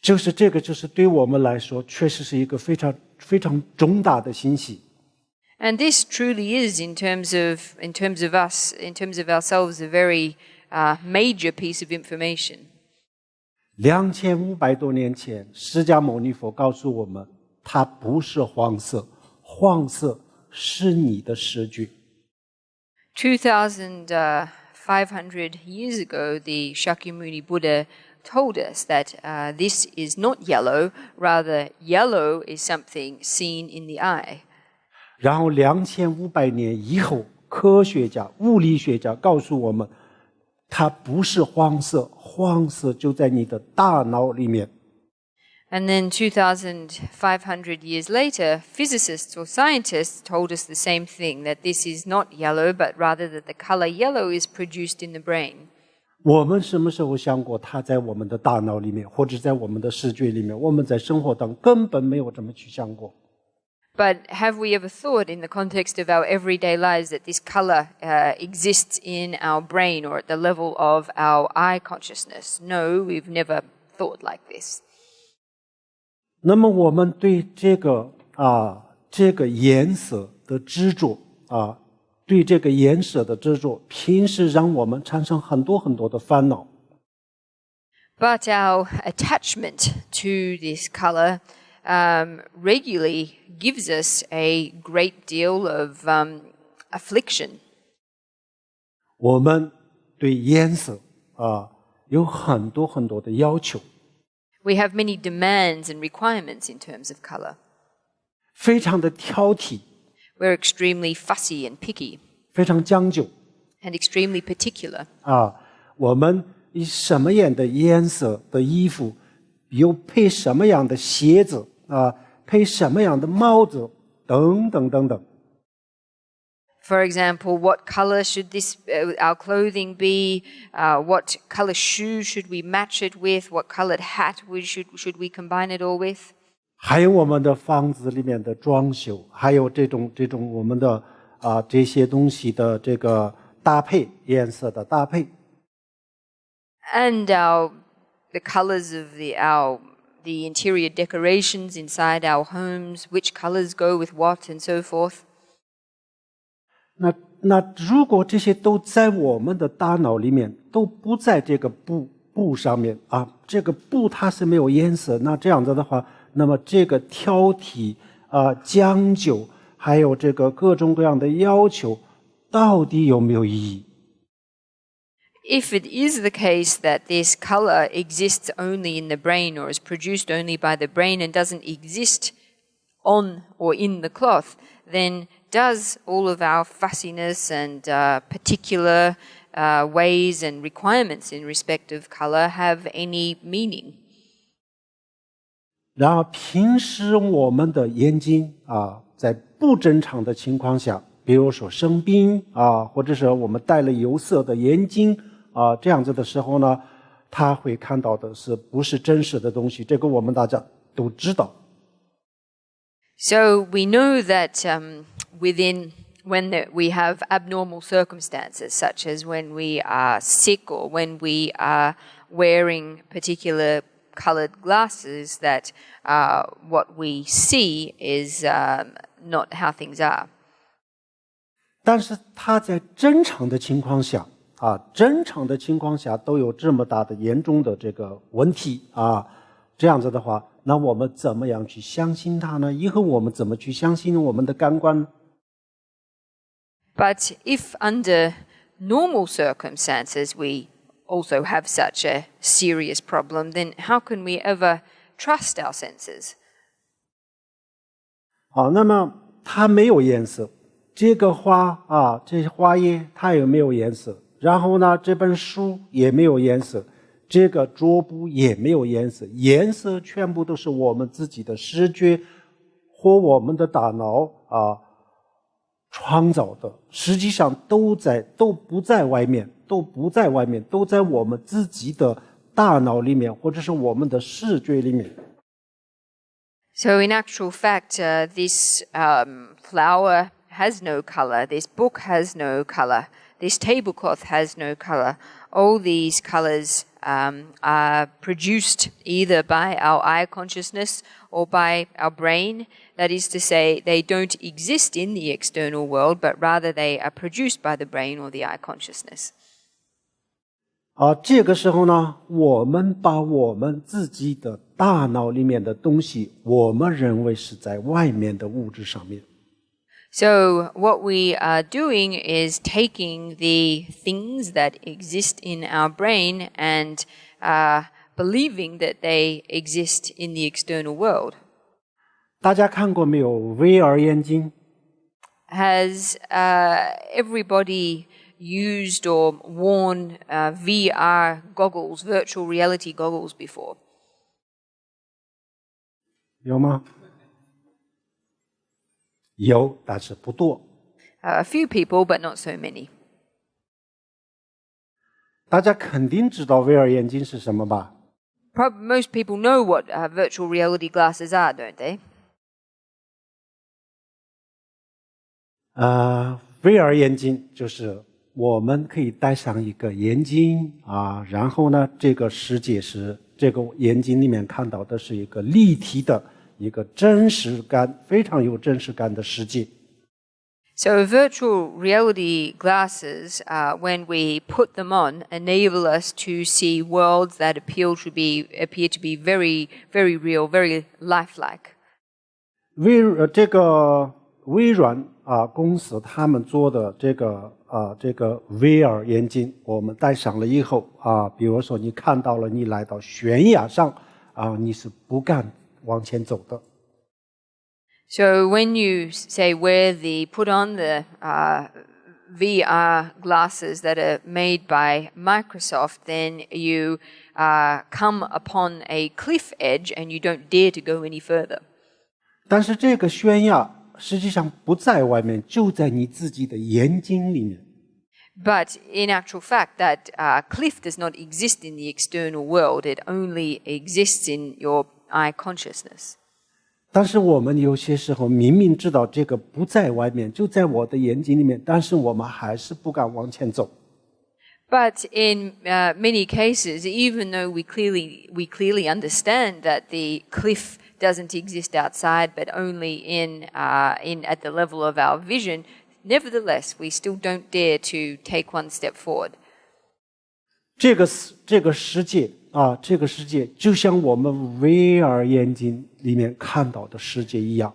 这个就是对我们来说，确实是一个非常重大的信息。 And this truly is, in terms of us, in terms of ourselves, a very major piece of information. 2500多年前，释迦牟尼佛告诉我们，它不是黄色，黄色是你的视觉。 2,500 years ago, the Shakyamuni Buddha told us that this is not yellow, rather yellow is something seen in the eye. 然后2500年以后科学家、物理学家告诉我们，它不是黄色，黄色就在你的大脑里面。And then 2,500 years later, physicists or scientists told us the same thing, that this is not yellow, but rather that the color yellow is produced in the brain. 我们什么时候想过它在我们的大脑里面，或者在我们的视觉里面？我们在生活当中根本没有这么去想过。But have we ever thought in the context of our everyday lives that this color exists in our brain or at the level of our eye consciousness? No, we've never thought like this. 那么我们对这个颜色的执着对这个颜色的执着，平时让我们产生很多很多的烦恼。But our attachment to this color regularly gives us a great deal of affliction. 我们对颜色有很多很多的要求。We have many demands and requirements in terms of color. 非常的挑剔。We're extremely fussy and picky. 非常讲究。And extremely particular. 我们以什么样的颜色的衣服，又配什么样的鞋子配什么样的帽子，等等等等。For example, what color should our clothing be? What color shoe should we match it with? What colored hat should we combine it all with? 还有我们的房子里面的装修，还有这种我们的这些东西的这个搭配，颜色的搭配。And the colors of the interior decorations inside our homes, which colors go with what, and so forth. 那如果这些都在我们的大脑里面，都不在这个布上面这个布它是没有颜色，那这样子的话，那么这个挑剔将就，还有这个各种各样的要求，到底有没有意义？ If it is the case that this color exists only in the brain or is produced only by the brain and doesn't exist on or in the cloth, then does all of our fussiness and particular ways and requirements in respect of color have any meaning? 然而平时我们的眼睛在不正常的情况下，比如说生病或者是我们戴了有色的眼镜这样子的时候呢，他会看到的是不是真实的东西，这个我们大家都知道。So we know that when we have abnormal circumstances, such as when we are sick or when we are wearing particular colored glasses, that what we see is not how things are. 但是他在正常的情况下都有这么大的严重的这个问题这样子的话，那我们怎么样去相信他呢？以后我们怎么去相信我们的感官呢？ But if under normal circumstances we also have such a serious problem, then how can we ever trust our senses? 那么它没有颜色，这个花这些花叶它也没有颜色，然后呢这本书也没有颜色，这个桌布也没有颜色，颜色全部都是我们自己的视觉或我们的大脑创造的，实际上都不在外面，都在我们自己的大脑里面，或者是我们的视觉里面。So in actual fact, this flower has no color, this book has no color, this tablecloth has no color. All these colors are produced either by our eye consciousness or by our brain. That is to say, they don't exist in the external world, but rather they are produced by the brain or the eye consciousness. 这个时候呢，我们把我们自己的大脑里面的东西，我们认为是在外面的物质上面。So what we are doing is taking the things that exist in our brain and believing that they exist in the external world. 大家看过没有 VR 眼镜 Has everybody used or worn VR goggles, virtual reality goggles before? 有吗？有，但是不多。A few people, but not so many. 大家肯定知道 VR 眼镜是什么吧？ Most people know what virtual reality glasses are, don't they? VR 眼镜就是我们可以戴上一个眼镜啊，然后呢，这个世界是这个眼镜里面看到的是一个立体的一个真实感，非常有真实感的世界。So virtual reality glasses, when we put them on, enable us to see worlds that appear to be very, very real, very lifelike. 这个微软公司他们做的这个 VR 眼镜，我们戴上了以后比如说你看到了你来到悬崖上你是不敢往前走的。So when you say put on the VR glasses that are made by Microsoft, then you come upon a cliff edge and you don't dare to go any further. 但是这个悬崖实际上不在外面，就在你自己的眼睛里面。But in actual fact, that cliff does not exist in the external world. It only exists in your eye consciousness. 但是我们有些时候明明知道这个不在外面，就在我的眼睛里面，但是我们还是不敢往前走。But in many cases, even though we clearly understand that the cliff doesn't exist outside, but only at the level of our vision, nevertheless, we still don't dare to take one step forward. 这个世界这个世界就像我们 VR 眼镜里面看到的世界一样。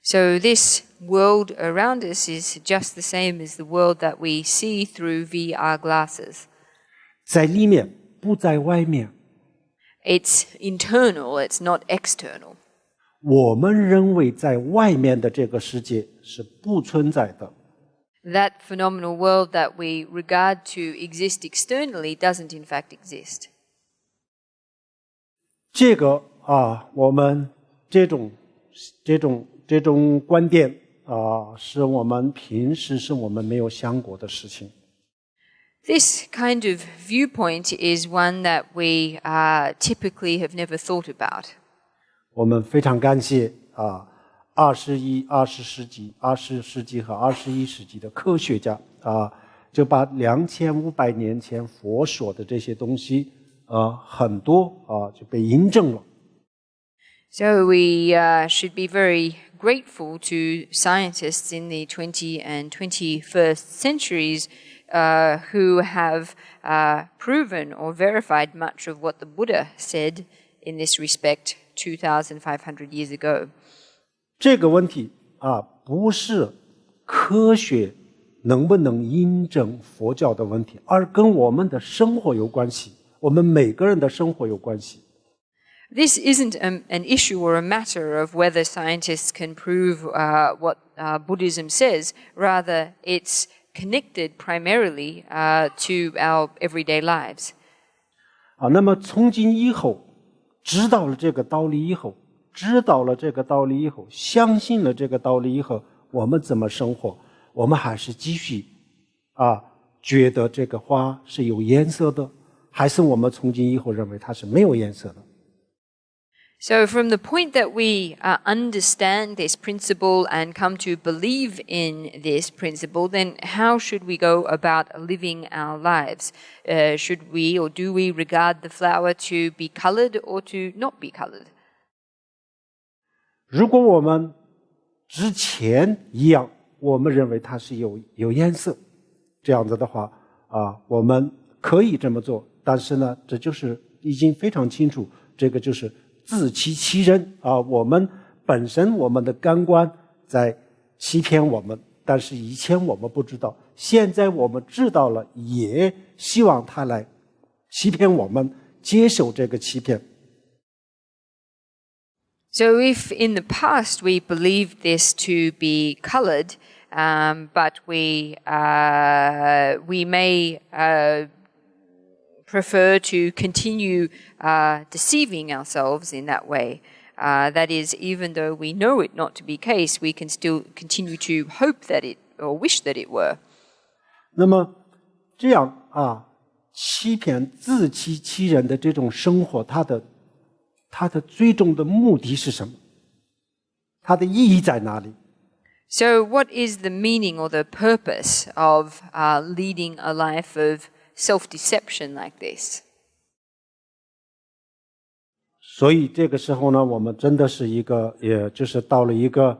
So this world around us is just the same as the world that we see through VR glasses. 在里面，不在外面。It's internal, it's not external. 我们认为在外面的这个世界是不存在的。That phenomenal world that we regard to exist externally doesn't in fact exist. 这个我们这种观点是我们平时是我们没有想过的事情。This kind of viewpoint is one that we typically have never thought about. 我们非常感谢20世纪和21世纪的科学家就把2500年前佛说的这些东西很多就被印证了。So we should be very grateful to scientists in the 20th and 21st centuries who have proven or verified much of what the Buddha said in this respect 2,500 years ago. 这个问题不是科学能不能印证佛教的问题，而跟我们的生活有关系，我们每个人的生活有关系。This isn't an issue or a matter of whether scientists can prove what Buddhism says. Rather, it's connected primarily to our everyday lives. 那么从今以后，知道了这个道理以后，相信了这个道理以后，我们怎么生活？我们还是继续觉得这个花是有颜色的，还是我们从今以后认为它是没有颜色的？ So from the point that we understand this principle and come to believe in this principle, then how should we go about living our lives? Should we or do we regard the flower to be colored or to not be colored? 如果我们之前一样，我们认为它是有颜色，这样子的话我们可以这么做，但是呢，这就是已经非常清楚，这个就是自欺欺人我们本身我们的感官在欺骗我们，但是以前我们不知道，现在我们知道了，也希望他来欺骗我们，接受这个欺骗。So if in the past we believed this to be colored, but we may prefer to continue deceiving ourselves in that way. That is, even though we know it not to be case, we can still continue to hope that it or wish that it were. 那么这样欺骗、自欺欺人的这种生活，它的最终的目的是什么？它的意义在哪里？ So, what is the meaning or the purpose of leading a life of self-deception like this? 所以这个时候呢，我们真的是也就是到了一个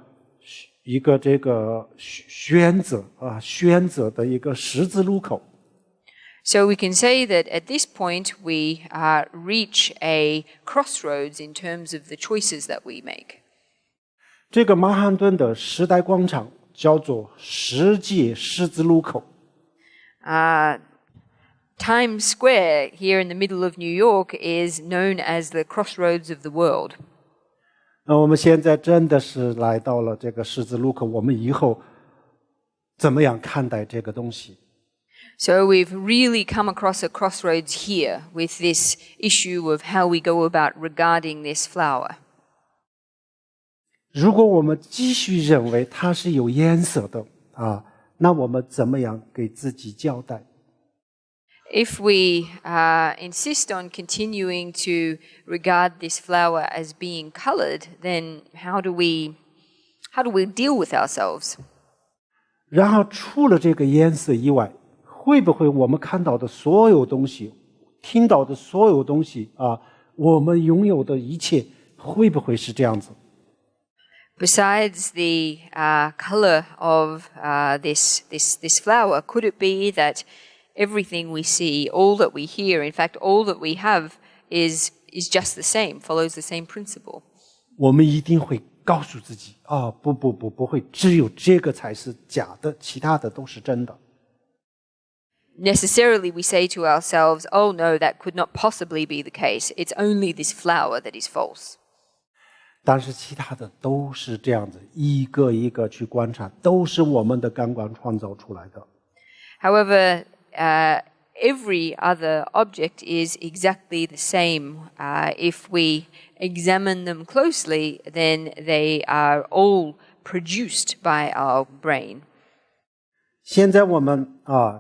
这个选择的一个十字路口。So we can say that at this point we reach a crossroads in terms of the choices that we make. 这个曼哈顿的时代广场叫做世界十字路口。Times Square here in the middle of New York is known as the crossroads of the world. 那我们现在真的是来到了这个十字路口，我们以后怎么样看待这个东西？ So we've really come across a crossroads here with this issue of how we go about regarding this flower. 如果我们继续认为它是有颜色的那我们怎么样给自己交代？ If we insist on continuing to regard this flower as being colored, then how do we deal with ourselves? 然后除了这个颜色以外，会不会我们看到的所有东西，听到的所有东西我们拥有的一切，会不会是这样子？ Besides the color of this flower, could it be that everything we see, all that we hear, in fact, all that we have is just the same, follows the same principle? 我们一定会告诉自己不会，只有这个才是假的，其他的都是真的。 Necessarily, we say to ourselves, "Oh no, that could not possibly be the case. It's only this flower that is false." 但是其他的都是这样子，一个一个去观察，都是我们的感官创造出来的。 However, every other object is exactly the same. If we examine them closely, then they are all produced by our brain. 现在我们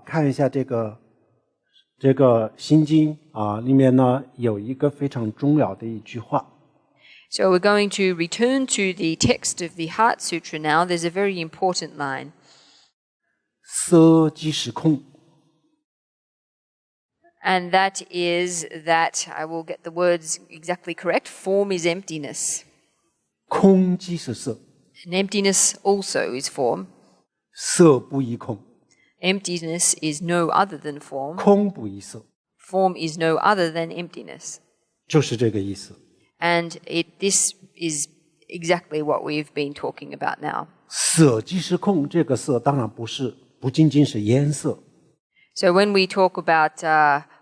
看一下这个心经里面呢有一个非常重要的一句话。 So we're going to return to the text of the Heart Sutra now. There's a very important line. 色即是空。 And that is that, I will get the words exactly correct, form is emptiness. 空即是色。 And emptiness also is form. 色不异空。 Emptiness is no other than form. 空不异色。 Form is no other than emptiness. 就是这个意思。 And this is exactly what we've been talking about now. 色即是空，这个色当然不仅仅是颜色。 So when we talk about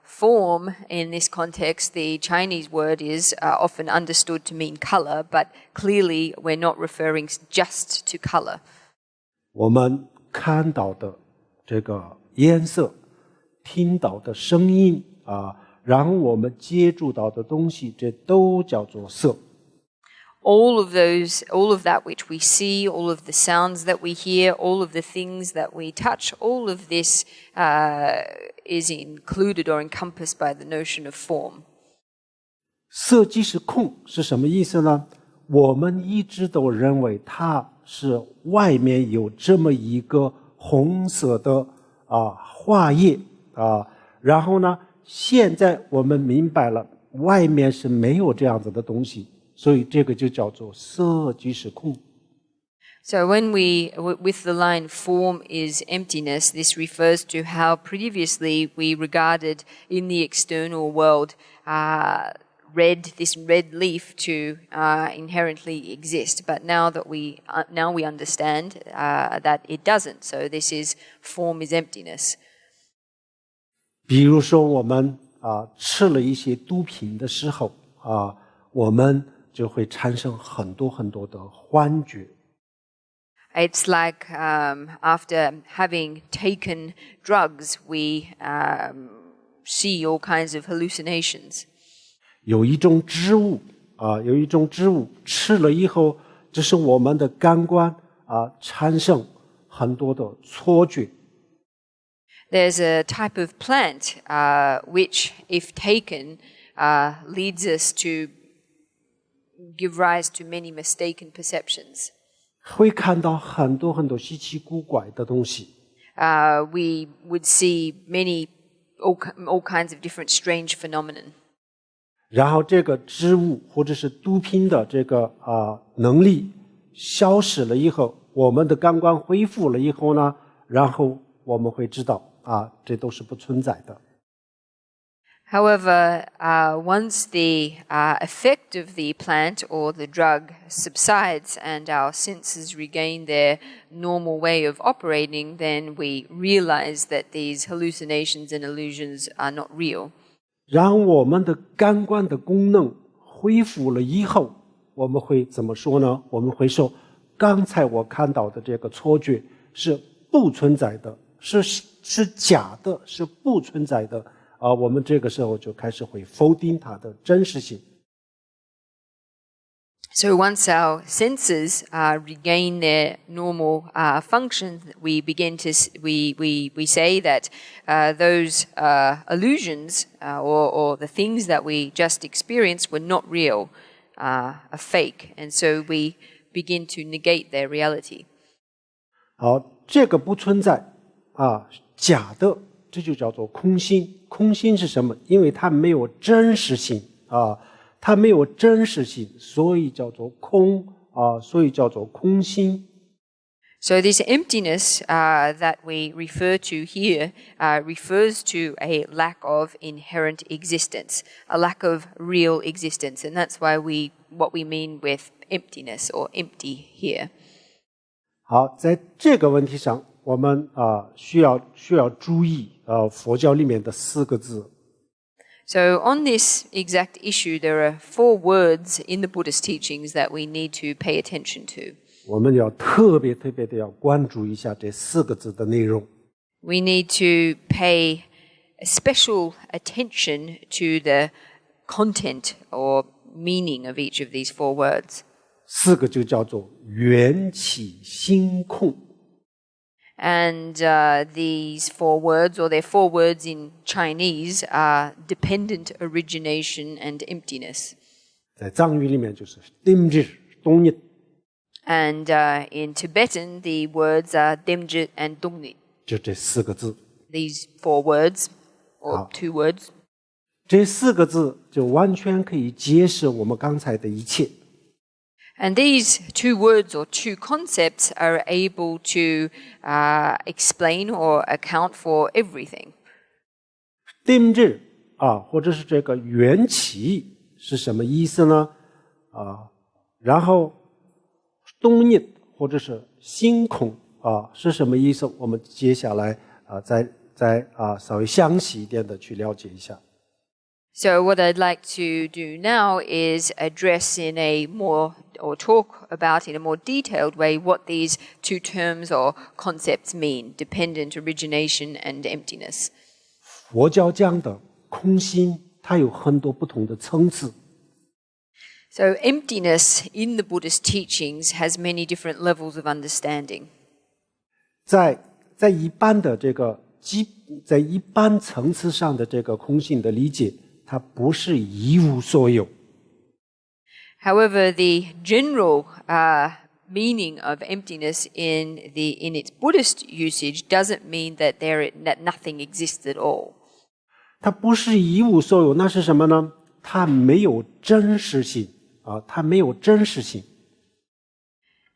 form in this context, the Chinese word is often understood to mean color, but clearly we're not referring just to color. 我们看到的这个颜色，听到的声音然后我们接触到的东西，这都叫做色。 All of that which we see, all of the sounds that we hear, all of the things that we touch, all of this is included or encompassed by the notion of form. 色即是空是什么意思呢？我们一直都认为它是外面有这么一个红色的花叶然后呢，现在我们明白了，外面是没有这样子的东西。 所以这个就叫做色即是空。 So when with the line form is emptiness, this refers to how previously we regarded in the external world this red leaf to inherently exist. But now we understand that it doesn't. So this is form is emptiness. 比如说我们吃了一些毒品的时候我们就会产生很多很多的幻觉。It's like after having taken drugs, we see all kinds of hallucinations. 有一种植物吃了以后，这是我们的感官产生很多的错觉。There's a type of plant which, if taken, leads us to give rise to many mistaken perceptions. 会看到很多很多稀奇古怪的东西。We would see all kinds of different strange phenomenon. 然后这个植物或者是毒品的这个能力消失了以后，我们的感官恢复了以后呢，然后我们会知道这都是不存在的。However, once the effect of the plant or the drug subsides and our senses regain their normal way of operating, then we realize that these hallucinations and illusions are not real. 让我们的感官的功能恢复了以后，我们会怎么说呢？我们会说，刚才我看到的这个错觉是不存在的，是假的，是不存在的。我们这个时候就开始会否定它的真实性。So once our senses regain their normal function, we begin to we say that those illusions or the things that we just experienced were not real, a fake, and so we begin to negate their reality. 好，这个不存在假的，这就叫做空心。空心是什么？因为它没有真实性它没有真实性，所以叫做空所以叫做空心。So this emptiness that we refer to here refers to a lack of inherent existence, a lack of real existence, and that's why what we mean with emptiness or empty here. 好，在这个问题上，我们需要注意佛教里面的4个字。So on this exact issue, there are 4 words in the Buddhist teachings that we need to pay attention to. 我们要特别的要关注一下这4个字的内容。We need to pay special attention to the content or meaning of each of these 4 words. 4个就叫做缘起心空。And these 4 words, or they're 4 words in Chinese, are dependent origination and emptiness. 在藏语里面就是dimjit东日。And in Tibetan, the words are demjit and dongnit. 就这4个字。These 4 words, or 2 words. 这4个字就完全可以解释我们刚才的一切。And these 2 words or 2 concepts are able to explain or account for everything. dimjit或者是这个缘起是什么意思呢？然后东日或者是心空是什么意思？我们接下来再稍微详细一点的去了解一下。So what I'd like to do now is address or talk about in a more detailed way what these 2 terms or concepts mean, dependent origination and emptiness. 佛教讲的空心，它有很多不同的层次。So emptiness in the Buddhist teachings has many different levels of understanding. 在一般的在一般层次上的这个空性的理解，它不是一无所有。However, the general meaning of emptiness in its Buddhist usage doesn't mean that nothing exists at all. 它不是一无所有，那是什么呢？它没有真实性它没有真实性。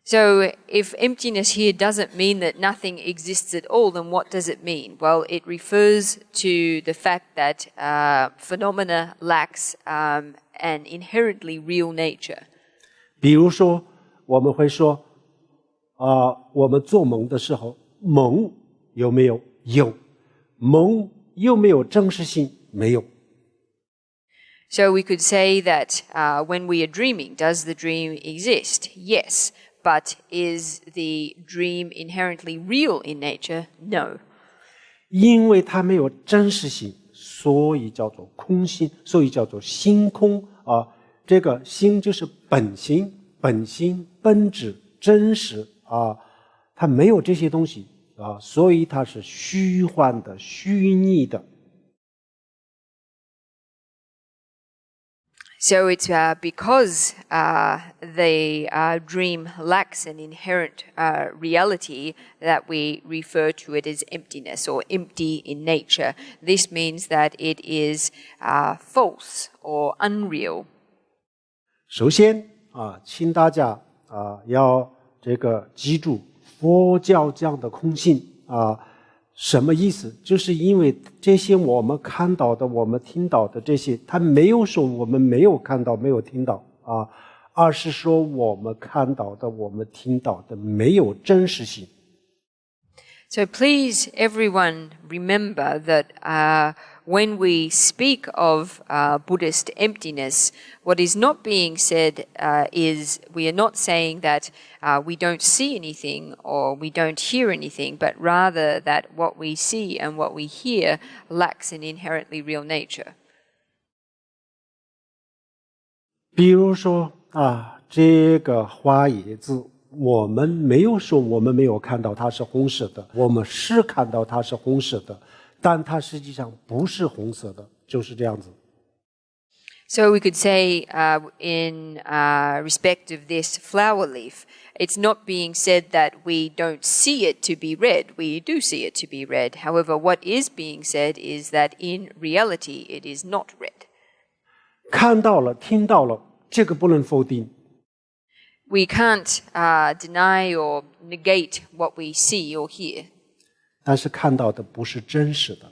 So if emptiness here doesn't mean that nothing exists at all, then what does it mean? Well, it refers to the fact that phenomena lacks an inherently real nature. 比如说，我们会说我们做梦的时候，梦有没有？有。梦有没有真实性？没有。So we could say that when we are dreaming, does the dream exist? Yes. But is the dream inherently real in nature? No. 因为它没有真实性，所以叫做空性，所以叫做心空啊。这个心就是本心、本质、真实啊，它没有这些东西啊，所以它是虚幻的、虚拟的。So it's because the dream lacks an inherent reality that we refer to it as emptiness or empty in nature. This means that it is false or unreal. 首先啊，请大家要这个记住佛教讲的空性啊。什么意思？就是因为这些我们看到的、我们听到的这些，它没有说我们没有看到、没有听到啊，而是说我们看到的、我们听到的没有真实性。So please, everyone, remember that when we speak of Buddhist emptiness, what is not being said is we are not saying that we don't see anything or we don't hear anything, but rather that what we see and what we hear lacks an inherently real nature. 比如说这个花叶子。我们没有说我们没有看到它是红色的，我们是看到它是红色的，但它实际上不是红色的，就是这样子。So we could say in respect of this flower leaf, it's not being said that we don't see it to be red. We do see it to be red. However, what is being said is that in reality it is not red. 看到了，听到了，这个不能否定。We can't deny or negate what we see or hear. 但是看到的不是真实的。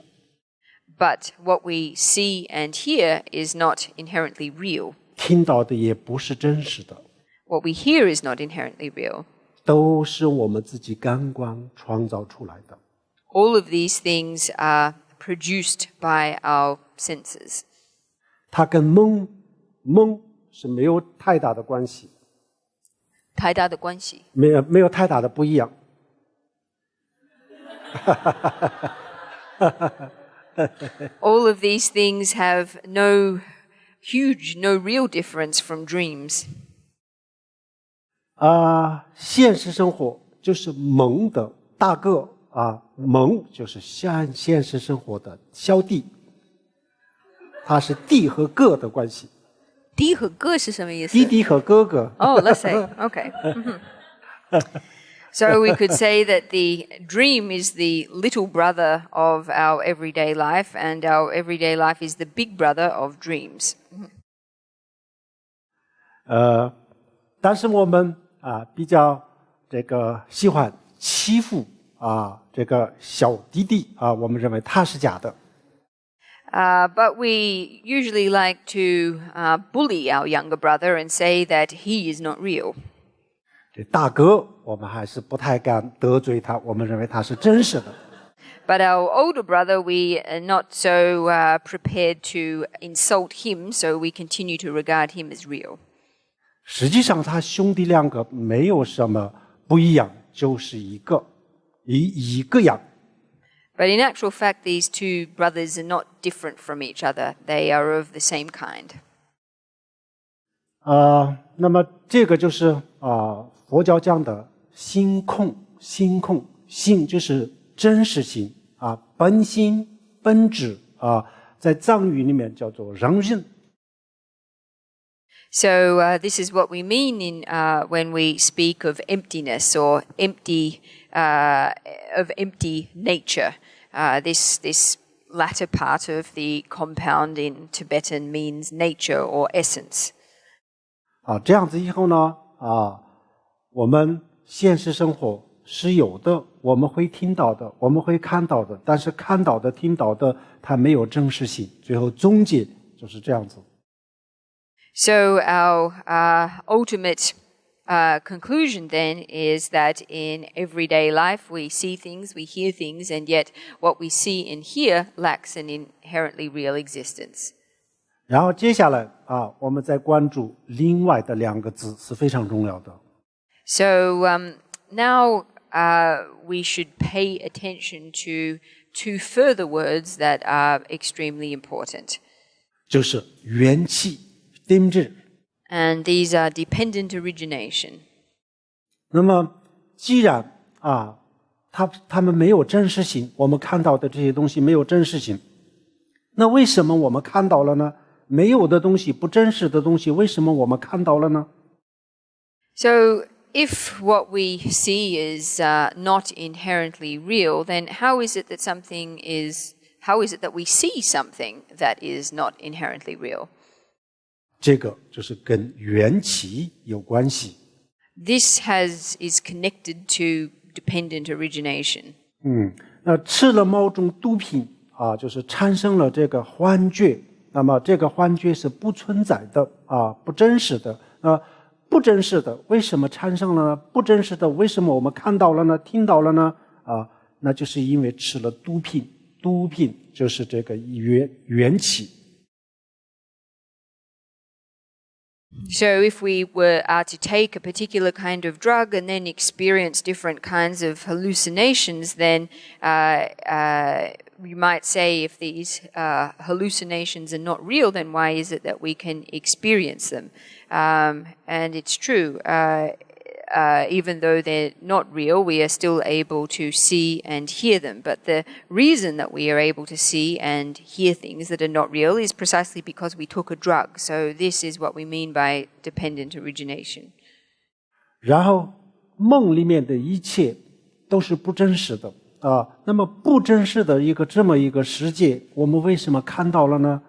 But what we see and hear is not inherently real. 听到的也不是真实的。What we hear is not inherently real. 都是我们自己感官创造出来的。All of these things are produced by our senses. 它跟梦是没有太大的关系。太大的关系？没有太大的不一样。All of these things have no real difference from dreams. 现实生活就是梦的大个梦就是现实生活的小弟，它是弟和个的关系。弟和哥是什么意思？弟弟和哥哥。Oh, let's say, okay. So we could say that the dream is the little brother of our everyday life, and our everyday life is the big brother of dreams. 但是我们比较这个喜欢欺负这个小弟弟我们认为他是假的。But we usually like to bully our younger brother and say that he is not real. 这大哥我们还是不太敢得罪他，我们认为他是真实的。But our older brother, we are not so prepared to insult him, so we continue to regard him as real. 实际上他兄弟两个没有什么不一样，就是一个样。But in actual fact, these two brothers are not different from each other. They are of the same kind. 那么这个就是佛教讲的心空，心就是真实性本心本质在藏语里面叫做让人。So this is what we mean in when we speak of emptiness or empty nature. This latter part of the compound in Tibetan means nature or essence. 这样子以后呢我们现实生活是有的，我们会听到的，我们会看到的，但是看到的、听到的，它没有真实性。最后总结就是这样子。So our ultimate conclusion then is that in everyday life we see things, we hear things, and yet what we see and hear lacks an inherently real existence. 然后接下来我们再关注另外的两个字是非常重要的。So now we should pay attention to two further words that are extremely important. 就是元气定质。 And these are dependent origination. 那么既然他们没有真实性，我们看到的这些东西没有真实性，那为什么我们看到了呢？没有的东西，不真实的东西，为什么我们看到了呢？ So if what we see is not inherently real, then how is it that we see something that is not inherently real? 这个就是跟缘起有关系。 This is connected to dependent origination. 那吃了某种毒品就是产生了这个幻觉，那么这个幻觉是不存在的不真实的。不真实的为什么产生了呢？不真实的为什么我们看到了呢？听到了呢？那就是因为吃了毒品，毒品就是这个缘起。 So if we were to take a particular kind of drug and then experience different kinds of hallucinations, then we might say if these hallucinations are not real, then why is it that we can experience them? And it's true. Even though they're not real, we are still able to see and hear them. But the reason that we are able to see and hear things that are not real is precisely because we took a drug. So this is what we mean by dependent origination. 然后梦里面的一切都是不真实的那么不真实的这么一个世界，我们为什么看到了呢？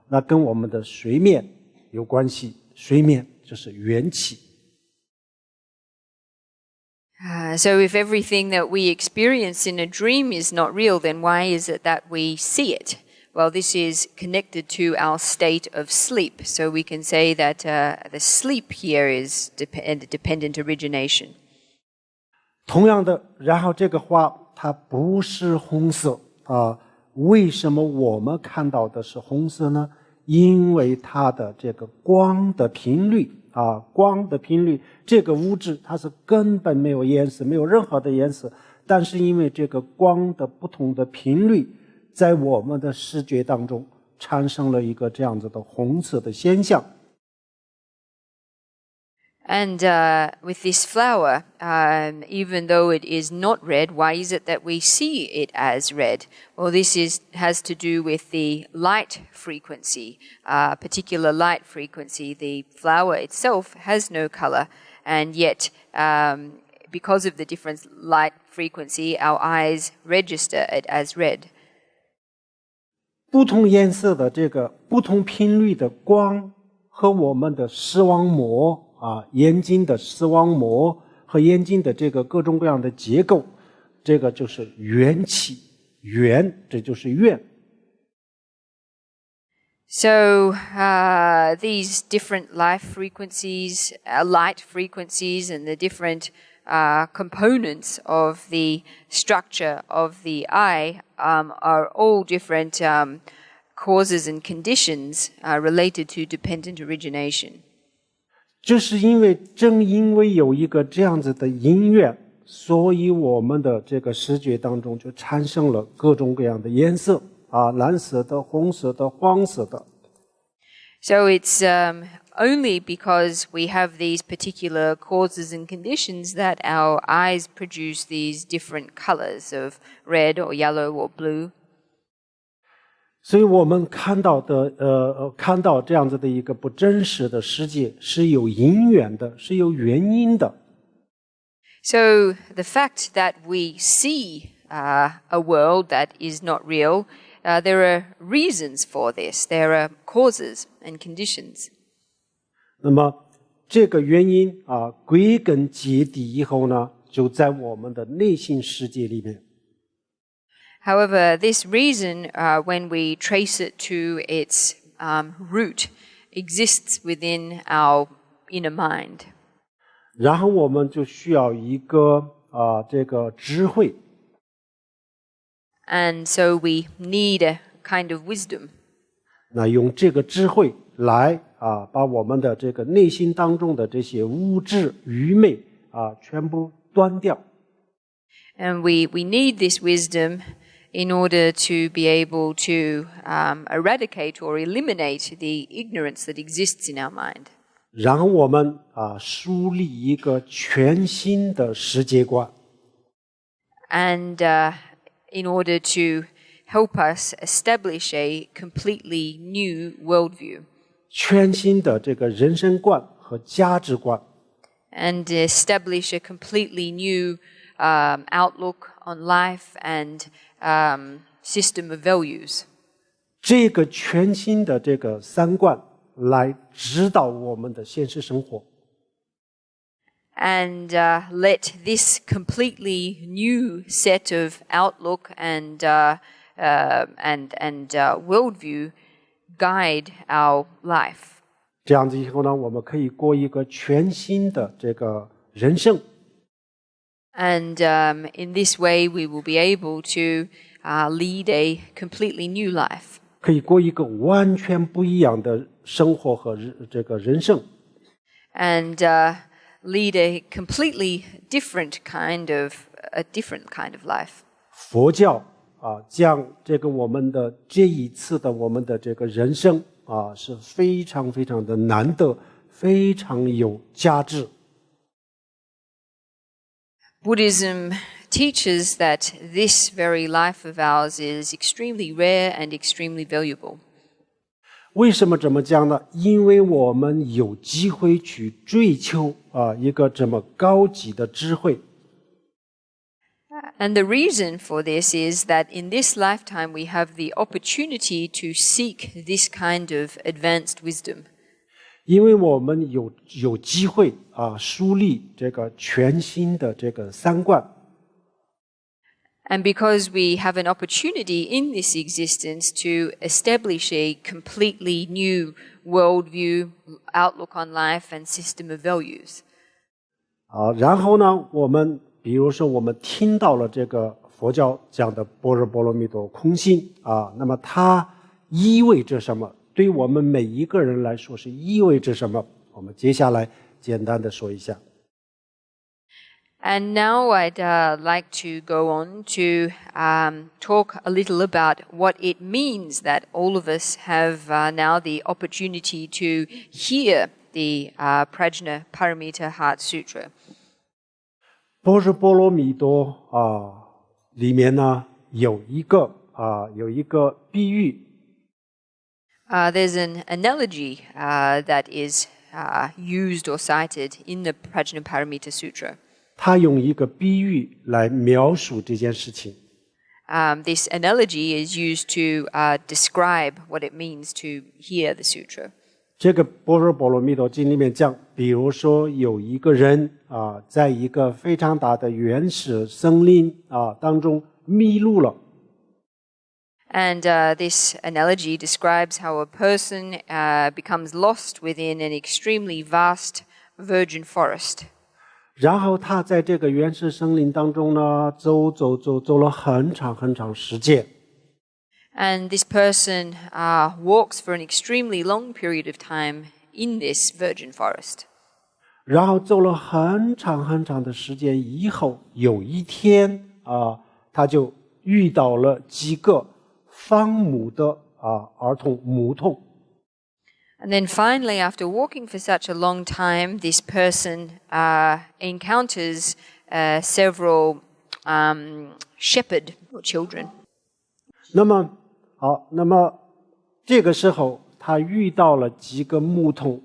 那跟我们的睡眠有关系，睡眠就是缘起。 So if everything that we experience in a dream is not real, then why is it that we see it? Well, this is connected to our state of sleep. So we can say that the sleep here is dependent origination. 同样的，然后这个花它不是红色为什么我们看到的是红色呢？因为它的这个光的频率光的频率，这个物质它是根本没有颜色，没有任何的颜色，但是因为这个光的不同的频率，在我们的视觉当中产生了一个这样子的红色的现象。 And with this flower, even though it is not red, why is it that we see it as red? Well, this has to do with the light frequency, particular light frequency. The flower itself has no color, and yet because of the different light frequency, our eyes register it as red. 不同颜色的这个不同频率的光和我们的视网膜眼睛的视网膜和眼睛的这个各种各样的结构，这个就是缘起，这就是愿。 So these different light frequencies, and the different components of the structure of the eye are all different causes and conditions related to dependent origination. 就是正因为有一个这样子的因缘，所以我们的这个视觉当中就产生了各种各样的颜色蓝色的、红色的、黄色的。 So it's only because we have these particular causes and conditions that our eyes produce these different colors of red or yellow or blue. 所以我们看到这样子的一个不真实的世界是有因缘的，是有原因的。 So the fact that we see a world that is not real, there are reasons for this. There are causes and conditions. 那么这个原因归根结底以后呢，就在我们的内心世界里面。 However, this reason, when we trace it to its root, exists within our inner mind. 然后我们就需要一个这个智慧。 And so we need a kind of wisdom. 那用这个智慧来把我们的这个内心当中的这些物质愚昧全部端掉。 And we need this wisdom in order to be able to eradicate or eliminate the ignorance that exists in our mind. 然后我们树立一个全新的世界观。 And in order to help us establish a completely new worldview. 全新的这个人生观和价值观。 And establish a completely new outlook on life and system of values. 这个全新的这个三观来指导我们的现实生活。 And let this completely new set of outlook and worldview guide our life. 这样子以后呢，我们可以过一个全新的这个人生。 And in this way, we will be able to lead a completely new life. 可以过一个完全不一样的生活和这个人生。 And lead a completely different kind of life. 佛教将这个我们的这一次的我们的这个人生是非常非常的难得，非常有价值。 Buddhism teaches that this very life of ours is extremely rare and extremely valuable. 为什么这么讲呢？因为我们有机会去追求一个这么高级的智慧。 And the reason for this is that in this lifetime we have the opportunity to seek this kind of advanced wisdom. 因为我们有机会树立这个全新的这个三观。 And because we have an opportunity in this existence to establish a completely new worldview, outlook on life, and system of values. 然后呢，我们比如说我们听到了这个佛教讲的般若波罗蜜多空性那么它意味着什么？对我们每一个人来说是意味着什么？我们接下来简单的说一下。 And now I'd like to go on to talk a little about what it means that all of us have now the opportunity to hear the Prajna Paramita Heart Sutra. 般若波罗蜜多里面呢有一个比喻。 There's an analogy that is used or cited in the Prajna Paramita Sutra. 他用一个比喻来描述这件事情。 This analogy is used to describe what it means to hear the sutra. 这个般若波罗蜜多经里面讲，比如说有一个人在一个非常大的原始森林当中迷路了。 And this analogy describes how a person becomes lost within an extremely vast virgin forest. 然后他在这个原始森林当中呢，走了很长时间。 And this person walks for an extremely long period of time in this virgin forest. 然后走了很长的时间以后，有一天他就遇到了几个放牧的母童。 And then finally, after walking for such a long time, this person encounters several shepherd or children. 那么这个时候他遇到了几个牧童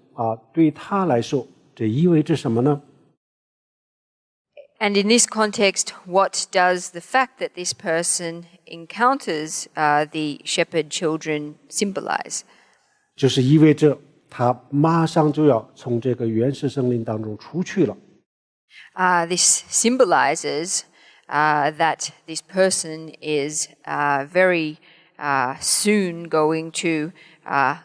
对他来说，这意味着什么呢？ And in this context, what does the fact that this person encounters the shepherd children symbolize? 就是意味着他马上就要从这个原始森林当中出去了。 This symbolizes that this person is very soon going to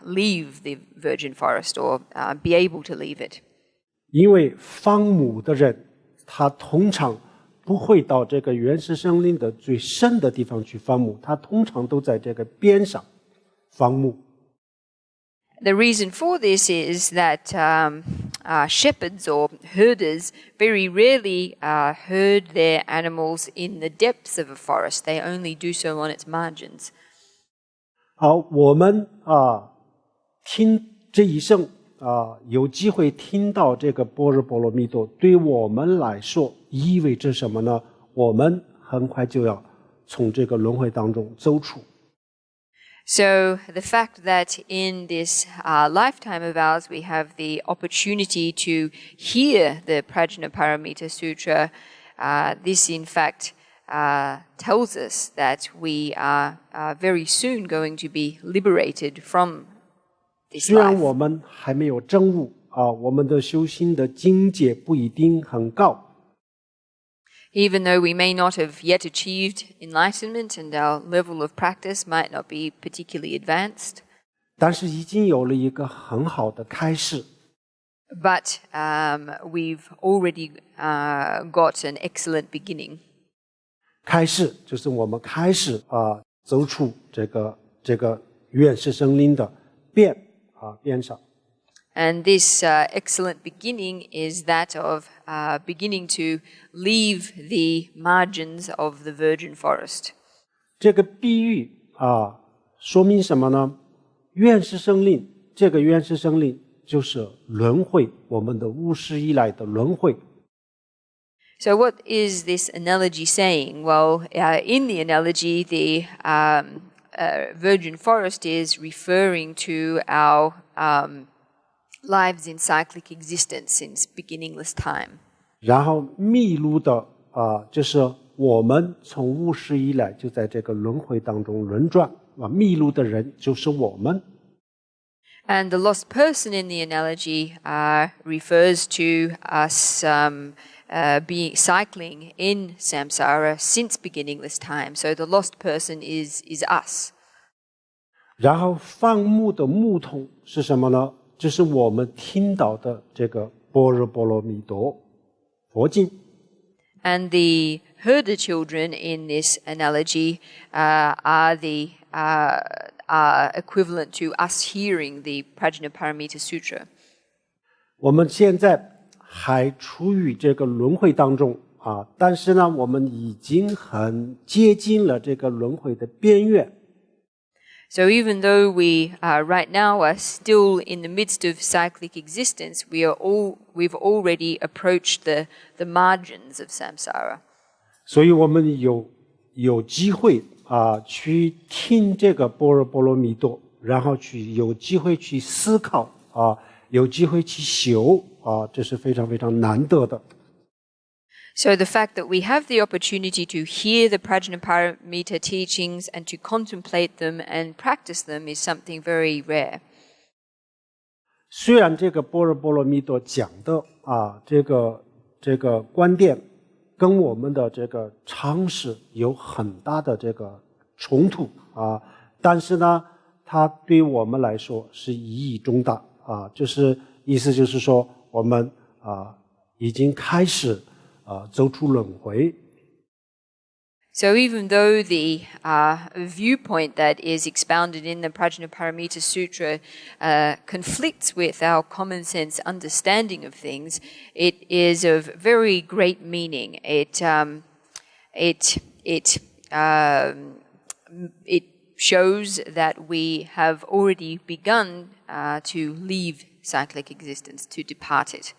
leave the virgin forest or be able to leave it. 因为放牧的人，他通常不会到这个原始森林的最深的地方去放牧，他通常都在这个边上放牧。 The reason for this is that shepherds or herders very rarely herd their animals in the depths of a forest. They only do so on its margins. 好，我们听这一生有机会听到这个般若波罗蜜多，对我们来说意味着什么呢？我们很快就要从这个轮回当中走出。So the fact that in this lifetime of ours we have the opportunity to hear the Prajnaparamita Sutra, this in fact tells us that we are very soon going to be liberated from this 虽然 life. 我们还没有证悟我们的修心的境界不一定很高。Even though we may not have yet achieved enlightenment and our level of practice might not be particularly advanced, 但是已经有了一个很好的开始。 but we've already got an excellent beginning. 开始就是我们开始走出这个原始森林的边上。 And this excellent beginning is that of beginning to leave the margins of the virgin forest. 这个比喻说明什么呢？原始森林，这个原始森林就是轮回，我们的无始以来的轮回。 So what is this analogy saying? Well, in the analogy, the virgin forest is referring to our lives in cyclic existence since beginningless time. 然后密路的就是我们从无始以来就在这个轮回当中轮转密路的人就是我们。 And the lost person in the analogy refers to us being cycling in samsara since beginningless time. So the lost person is us. 然后放牧的牧童是什么呢？就是我们听到的这个般若波罗蜜多佛经。 And the herder children in this analogy are the equivalent to us hearing the Prajnaparamita Sutra. 我们现在还处于这个轮回当中但是呢，我们已经很接近了这个轮回的边缘。 So even though we right now are still in the midst of cyclic existence, we've already approached the margins of samsara. 所以我们有机会去听这个般若波罗蜜多，然后有机会去思考有机会去修这是非常非常难得的。 So the fact that we have the opportunity to hear the Prajnaparamita teachings and to contemplate them and practice them is something very rare. 虽然这个般若波罗蜜多讲的这个观点跟我们的这个常识有很大的这个冲突但是呢，它对我们来说是意义重大就是意思就是说，我们已经开始走出轮回。 So even though the viewpoint that is expounded in the Prajnaparamita Sutra conflicts with our common sense understanding of things, it is of very great meaning. It shows that we have already begun to leave cyclic existence, to depart it.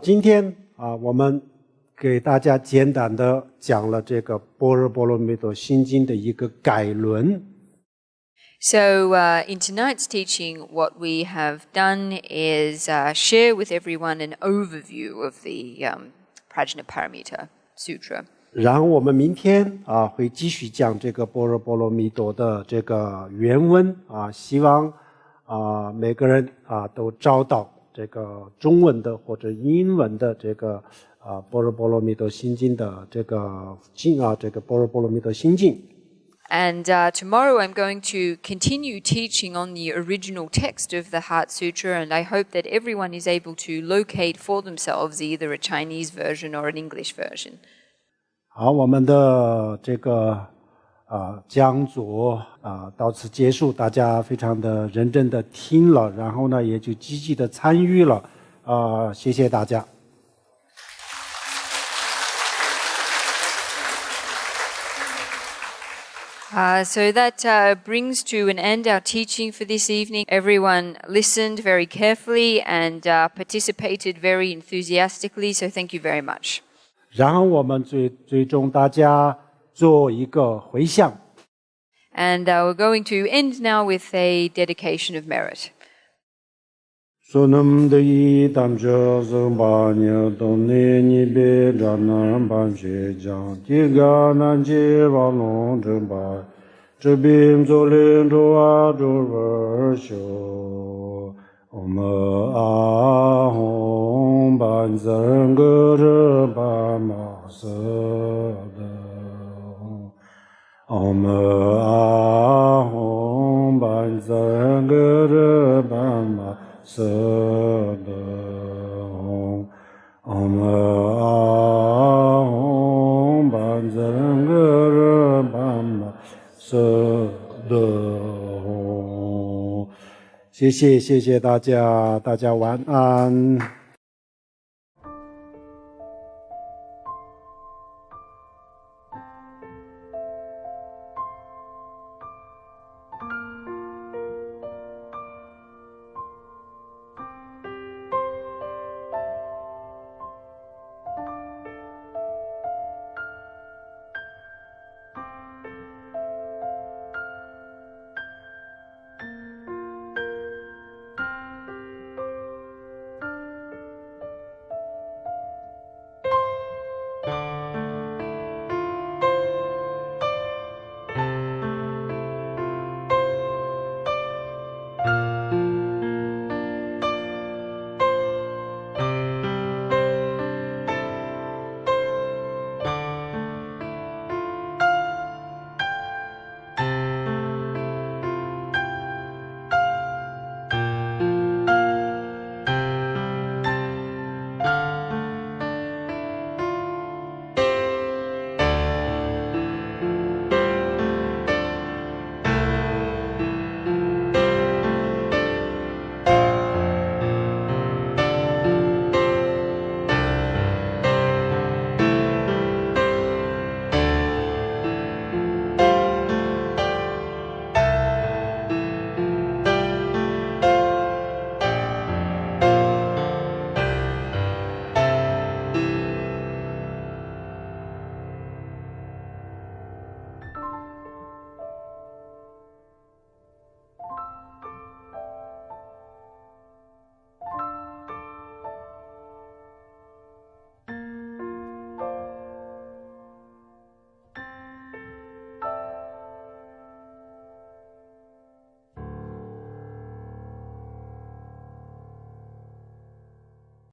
今天我们给大家简单的讲了这个般若波罗蜜多心经的一个概论。 So in tonight's teaching, what we have done is share with everyone an overview of the Prajnaparamita Sutra. 然后我们明天会继续讲这个般若波罗蜜多的这个原文希望每个人都找到这个中文的或者英文的这个般若波罗蜜多心经的这个这个般若波罗蜜多心经。 And tomorrow I'm going to continue teaching on the original text of the Heart Sutra, and I hope that everyone is able to locate for themselves either a Chinese version or an English version. 好，我们的这个讲座到此结束，大家非常的认真的听了，然后呢也就积极的参与了谢谢大家。So that brings to an end our teaching for this evening. Everyone listened very carefully and participated very enthusiastically, so thank you very much. 然后我们最终大家做一个回向。And we're going to end now with a dedication of merit. Sonam de tam jo zong ba nya dong ne ni be ra na ban je jang ti ga nan je wa long zheng ba zhe bin zo len zhou a zhou ver xiu om a hong ban zhen ge zhe ba ma se de om a hong ban zhen ge zhe ba ma se de om a hong ban zhen ge zhe ba ma se de 谢谢大家，大家晚安。